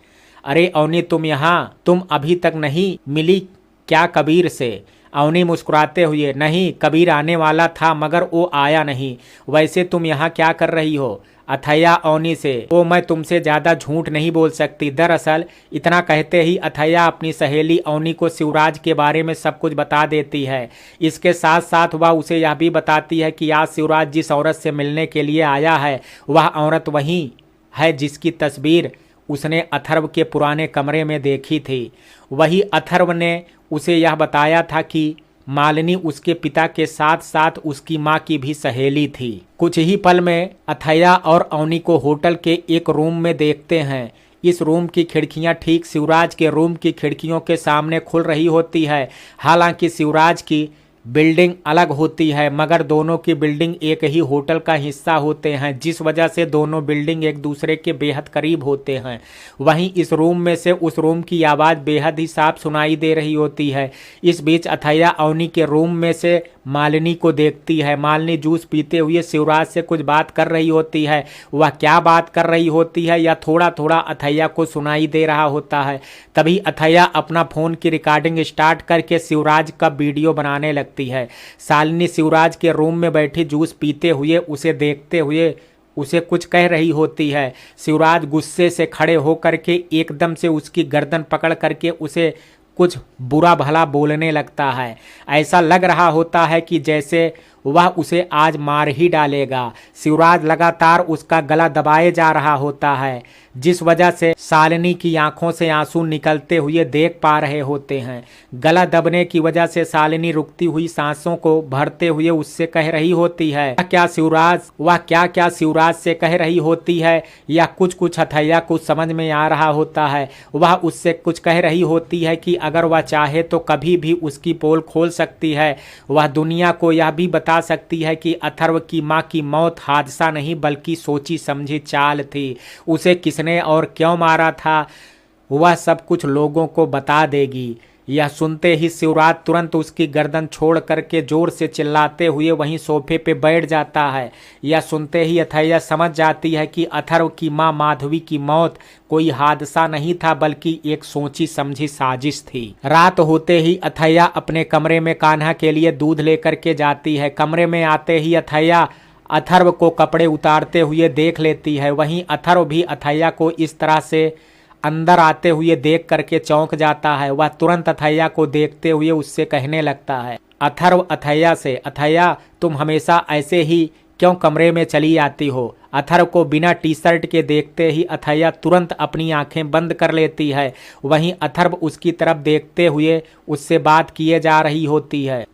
अरे अवनी तुम यहाँ, तुम अभी तक नहीं मिली क्या कबीर से? अवनी मुस्कुराते हुए, नहीं कबीर आने वाला था मगर वो आया नहीं। वैसे तुम यहाँ क्या कर रही हो? अथैया अवनी से, ओ मैं तुमसे ज़्यादा झूठ नहीं बोल सकती। दरअसल इतना कहते ही अथैया अपनी सहेली अवनी को शिवराज के बारे में सब कुछ बता देती है। इसके साथ साथ वह उसे यह भी बताती है कि आज शिवराज जिस औरत से मिलने के लिए आया है वह औरत वही है जिसकी तस्वीर उसने अथर्व के पुराने कमरे में देखी थी। वही अथर्व ने उसे यह बताया था कि मालिनी उसके पिता के साथ साथ उसकी माँ की भी सहेली थी। कुछ ही पल में अथैया और अवनी को होटल के एक रूम में देखते हैं। इस रूम की खिड़कियां ठीक शिवराज के रूम की खिड़कियों के सामने खुल रही होती है। हालांकि शिवराज की बिल्डिंग अलग होती है मगर दोनों की बिल्डिंग एक ही होटल का हिस्सा होते हैं, जिस वजह से दोनों बिल्डिंग एक दूसरे के बेहद करीब होते हैं। वहीं इस रूम में से उस रूम की आवाज़ बेहद ही साफ सुनाई दे रही होती है। इस बीच अथैया अवनी के रूम में से मालिनी को देखती है। मालिनी जूस पीते हुए शिवराज से कुछ बात कर रही होती है। वह क्या बात कर रही होती है या थोड़ा थोड़ा अथैया को सुनाई दे रहा होता है। तभी अथैया अपना फ़ोन की रिकॉर्डिंग स्टार्ट करके शिवराज का वीडियो बनाने लगती लगती है। शालिनी शिवराज के रूम में बैठी जूस पीते हुए उसे देखते हुए उसे कुछ कह रही होती है। शिवराज गुस्से से खड़े होकर के एकदम से उसकी गर्दन पकड़ करके उसे कुछ बुरा भला बोलने लगता है। ऐसा लग रहा होता है कि जैसे वह उसे आज मार ही डालेगा। शिवराज लगातार उसका गला दबाए जा रहा होता है, जिस वजह से शालिनी की आंखों से आंसू निकलते हुए देख पा रहे होते हैं। गला दबने की वजह से शालिनी रुकती हुई सांसों को भरते हुए उससे कह रही होती है वह क्या क्या शिवराज से कह रही होती है, या कुछ हथैया कुछ समझ में आ रहा होता है। वह उससे कुछ कह रही होती है कि अगर वह चाहे तो कभी भी उसकी पोल खोल सकती है। वह दुनिया को यह भी बता सकती है कि अथर्व की मां की मौत हादसा नहीं बल्कि सोची समझी चाल थी। उसे किसने और क्यों मारा था वह सब कुछ लोगों को बता देगी। यह सुनते ही शिवराज तुरंत उसकी गर्दन छोड़ करके जोर से चिल्लाते हुए वहीं सोफे पे बैठ जाता है। यह सुनते ही अथैया समझ जाती है कि अथर्व की मां माधवी की मौत कोई हादसा नहीं था बल्कि एक सोची समझी साजिश थी। रात होते ही अथैया अपने कमरे में कान्हा के लिए दूध लेकर के जाती है। कमरे में आते ही अथैया अथर्व को कपड़े उतारते हुए देख लेती है। वहीं अथर्व भी अथैया को इस तरह से अंदर आते हुए देख करके चौंक जाता है। वह तुरंत अथैया को देखते हुए उससे कहने लगता है अथर्व अथैया से, अथैया तुम हमेशा ऐसे ही क्यों कमरे में चली आती हो। अथर्व को बिना टी शर्ट के देखते ही अथैया तुरंत अपनी आंखें बंद कर लेती है। वहीं अथर्व उसकी तरफ देखते हुए उससे बात किए जा रही होती है।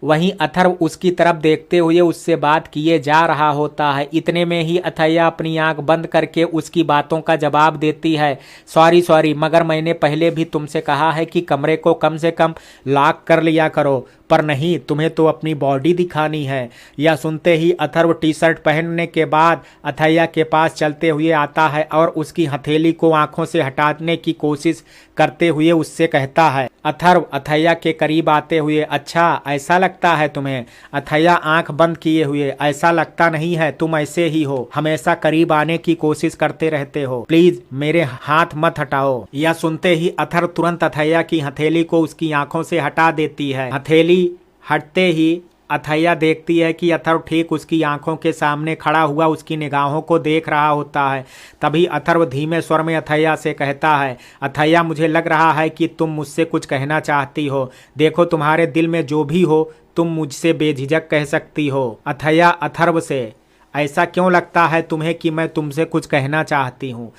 इतने में ही अथैया अपनी आंख बंद करके उसकी बातों का जवाब देती है, सॉरी मगर मैंने पहले भी तुमसे कहा है कि कमरे को कम से कम लॉक कर लिया करो, पर नहीं, तुम्हें तो अपनी बॉडी दिखानी है। यह सुनते ही अथर्व टी शर्ट पहनने के बाद अथैया के पास चलते हुए आता है और उसकी हथेली को आंखों से हटाने की कोशिश करते हुए उससे कहता है अथर्व अथैया के करीब आते हुए, अच्छा ऐसा लगता है तुम्हें। अथैया आंख बंद किए हुए, ऐसा लगता नहीं है, तुम ऐसे ही हो, हमेशा करीब आने की कोशिश करते रहते हो, प्लीज मेरे हाथ मत हटाओ। यह सुनते ही अथर्व तुरंत अथैया की हथेली को उसकी आंखों से हटा देती है। हथेली हटते ही अथैया देखती है कि अथर्व ठीक उसकी आंखों के सामने खड़ा हुआ उसकी निगाहों को देख रहा होता है। तभी अथर्व धीमे स्वर में अथैया से कहता है, अथैया मुझे लग रहा है कि तुम मुझसे कुछ कहना चाहती हो। देखो तुम्हारे दिल में जो भी हो तुम मुझसे बेझिझक कह सकती हो। अथैया अथर्व से, ऐसा क्यों लगता है तुम्हें कि मैं तुमसे कुछ कहना चाहती हूँ।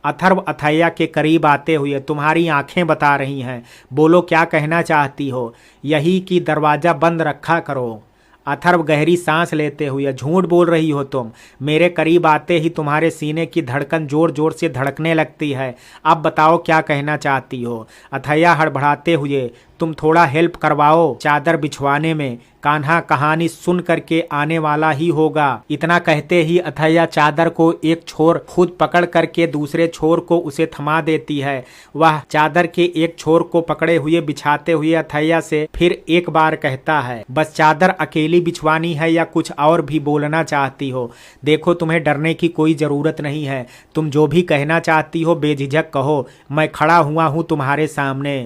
अथर्व अथैया के करीब आते हुए, तुम्हारी आंखें बता रही हैं, बोलो क्या कहना चाहती हो। यही कि दरवाज़ा बंद रखा करो। अथर्व गहरी सांस लेते हुए, झूठ बोल रही हो तुम। मेरे करीब आते ही तुम्हारे सीने की धड़कन जोर जोर से धड़कने लगती है। अब बताओ क्या कहना चाहती हो। अथैया हड़बड़ाते हुए, तुम थोड़ा हेल्प करवाओ चादर बिछवाने में, कान्हा कहानी सुन करके आने वाला ही होगा। इतना कहते ही अथैया चादर को एक छोर खुद पकड़ करके दूसरे छोर को उसे थमा देती है। वह चादर के एक छोर को पकड़े हुए बिछाते हुए अथैया से फिर एक बार कहता है, बस चादर अकेली बिछवानी है या कुछ और भी बोलना चाहती हो। देखो तुम्हें डरने की कोई जरूरत नहीं है, तुम जो भी कहना चाहती हो बेझिझक कहो, मैं खड़ा हुआ हूँ तुम्हारे सामने।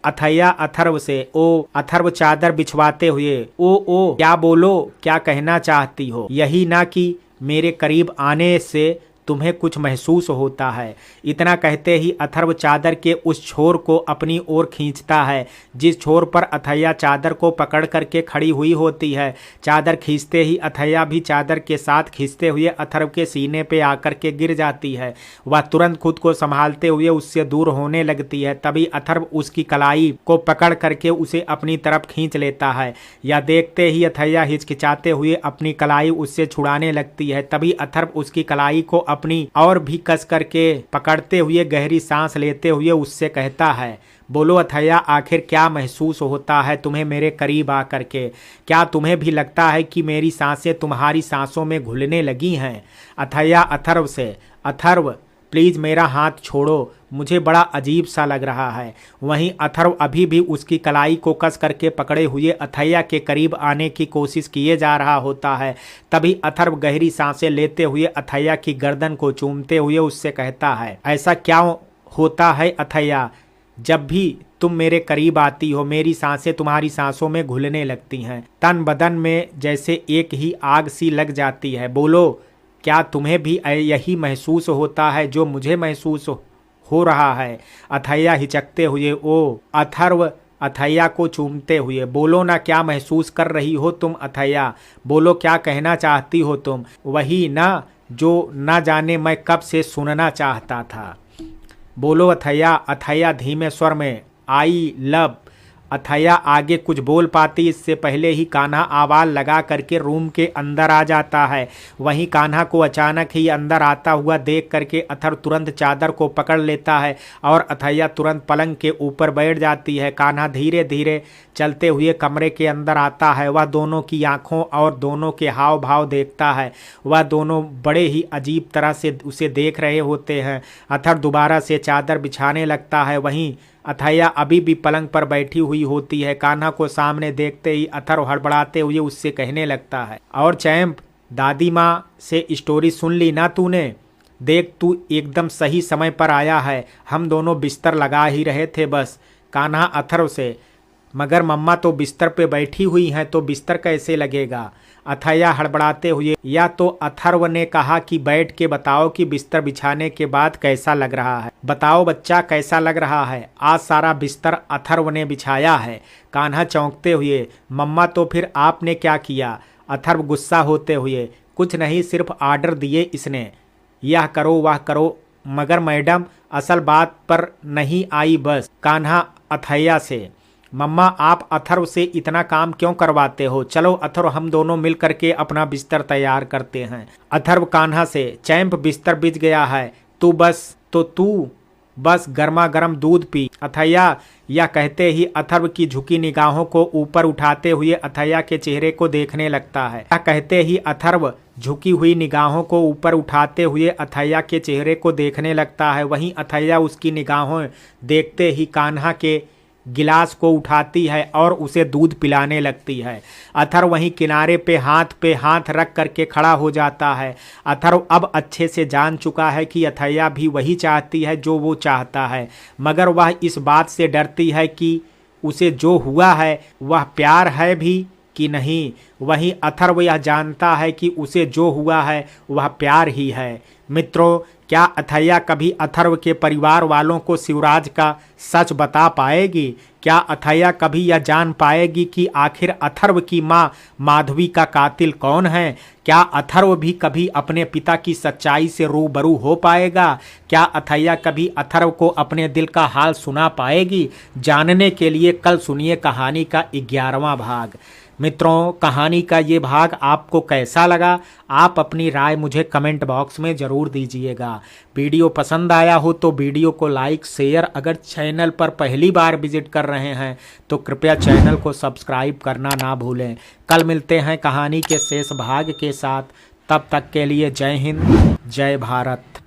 अथैया अथर्व से, ओ अथर्व चादर बिछवाते हुए, ओ क्या बोलो, क्या कहना चाहती हो। यही ना कि मेरे करीब आने से तुम्हें कुछ महसूस होता है। इतना कहते ही अथर्व चादर के उस छोर को अपनी ओर खींचता है जिस छोर पर अथैया चादर को पकड़ करके खड़ी हुई होती है। चादर खींचते ही अथैया भी चादर के साथ खींचते हुए अथर्व के सीने पे आकर के गिर जाती है। वह तुरंत खुद को संभालते हुए उससे दूर होने लगती है। तभी अथर्व उसकी कलाई को पकड़ करके उसे अपनी तरफ खींच लेता है। यह देखते ही अथैया हिचकिचाते हुए अपनी कलाई उससे छुड़ाने लगती है। तभी अथर्व उसकी कलाई को अपनी और भी कस करके पकड़ते हुए गहरी सांस लेते हुए उससे कहता है, बोलो अथैया, आखिर क्या महसूस होता है तुम्हें मेरे करीब आकर के। क्या तुम्हें भी लगता है कि मेरी सांसें तुम्हारी सांसों में घुलने लगी हैं। अथैया अथर्व से, अथर्व प्लीज मेरा हाथ छोड़ो, मुझे बड़ा अजीब सा लग रहा है। वहीं अथर्व अभी भी उसकी कलाई को कस करके पकड़े हुए अथैया के करीब आने की कोशिश किए जा रहा होता है। तभी अथर्व गहरी सांसें लेते हुए अथैया की गर्दन को चूमते हुए उससे कहता है, ऐसा क्या होता है अथैया, जब भी तुम मेरे करीब आती हो, मेरी सांसें तुम्हारी सांसों में घुलने लगती हैं, तन बदन में जैसे एक ही आग सी लग जाती है। बोलो, क्या तुम्हें भी यही महसूस होता है जो मुझे महसूस हो रहा है? अथैया हिचकते हुए ओ अथर्व अथैया को चूमते हुए, बोलो ना, क्या महसूस कर रही हो तुम अथैया? बोलो, क्या कहना चाहती हो तुम? वही ना जो ना जाने मैं कब से सुनना चाहता था। बोलो अथैया। अथैया धीमे स्वर में, आई लव। अथैया आगे कुछ बोल पाती इससे पहले ही कान्हा आवाज लगा करके रूम के अंदर आ जाता है। वहीं कान्हा को अचानक ही अंदर आता हुआ देख करके अथर्व तुरंत चादर को पकड़ लेता है और अथैया तुरंत पलंग के ऊपर बैठ जाती है। कान्हा धीरे धीरे चलते हुए कमरे के अंदर आता है। वह दोनों की आंखों और दोनों के हाव भाव देखता है। वह दोनों बड़े ही अजीब तरह से उसे देख रहे होते हैं। अथर्व दोबारा से चादर बिछाने लगता है। वहीं अथैया अभी भी पलंग पर बैठी हुई होती है। कान्हा को सामने देखते ही अथर्व हड़बड़ाते हुए उससे कहने लगता है, और चैंप, दादी माँ से स्टोरी सुन ली ना तूने? देख, तू एकदम सही समय पर आया है। हम दोनों बिस्तर लगा ही रहे थे बस। कान्हा अथर्व से, मगर मम्मा तो बिस्तर पे बैठी हुई हैं, तो बिस्तर कैसे लगेगा? अथैया हड़बड़ाते हुए, या तो अथर्व ने कहा कि बैठ के बताओ कि बिस्तर बिछाने के बाद कैसा लग रहा है। बताओ बच्चा, कैसा लग रहा है? आज सारा बिस्तर अथर्व ने बिछाया है। कान्हा चौंकते हुए, मम्मा तो फिर आपने क्या किया? अथर्व गुस्सा होते हुए, कुछ नहीं, सिर्फ आर्डर दिए इसने, यह करो वह करो, मगर मैडम असल बात पर नहीं आई बस। कान्हा अथैया से, मम्मा आप अथर्व से इतना काम क्यों करवाते हो? चलो अथर्व, हम दोनों मिल करके अपना बिस्तर तैयार करते हैं। अथर्व कान्हा से, चैंप बिस्तर बिछ गया है, तू बस गर्मा गर्म दूध पी। अथैया यह कहते ही अथर्व की झुकी निगाहों को ऊपर उठाते हुए अथैया के चेहरे को देखने लगता है। यह कहते ही अथर्व झुकी हुई निगाहों को ऊपर उठाते हुए अथैया के चेहरे को देखने लगता है। वहीं अथैया उसकी निगाहों देखते ही कान्हा के गिलास को उठाती है और उसे दूध पिलाने लगती है। अथर्व वहीं किनारे पे हाथ रख करके खड़ा हो जाता है। अथर्व अब अच्छे से जान चुका है कि अथैया भी वही चाहती है जो वो चाहता है, मगर वह इस बात से डरती है कि उसे जो हुआ है वह प्यार है भी कि नहीं। वहीं अथर्व यह जानता है कि उसे जो हुआ है वह प्यार ही है। मित्रों, क्या अथैया कभी अथर्व के परिवार वालों को शिवराज का सच बता पाएगी? क्या अथैया कभी यह जान पाएगी कि आखिर अथर्व की मां माधवी का कातिल कौन है? क्या अथर्व भी कभी अपने पिता की सच्चाई से रूबरू हो पाएगा? क्या अथैया कभी अथर्व को अपने दिल का हाल सुना पाएगी? जानने के लिए कल सुनिए कहानी का 11वां भाग। मित्रों, कहानी का ये भाग आपको कैसा लगा? आप अपनी राय मुझे कमेंट बॉक्स में ज़रूर दीजिएगा। वीडियो पसंद आया हो तो वीडियो को लाइक शेयर, अगर चैनल पर पहली बार विजिट कर रहे हैं तो कृपया चैनल को सब्सक्राइब करना ना भूलें। कल मिलते हैं कहानी के शेष भाग के साथ। तब तक के लिए जय हिंद, जय भारत।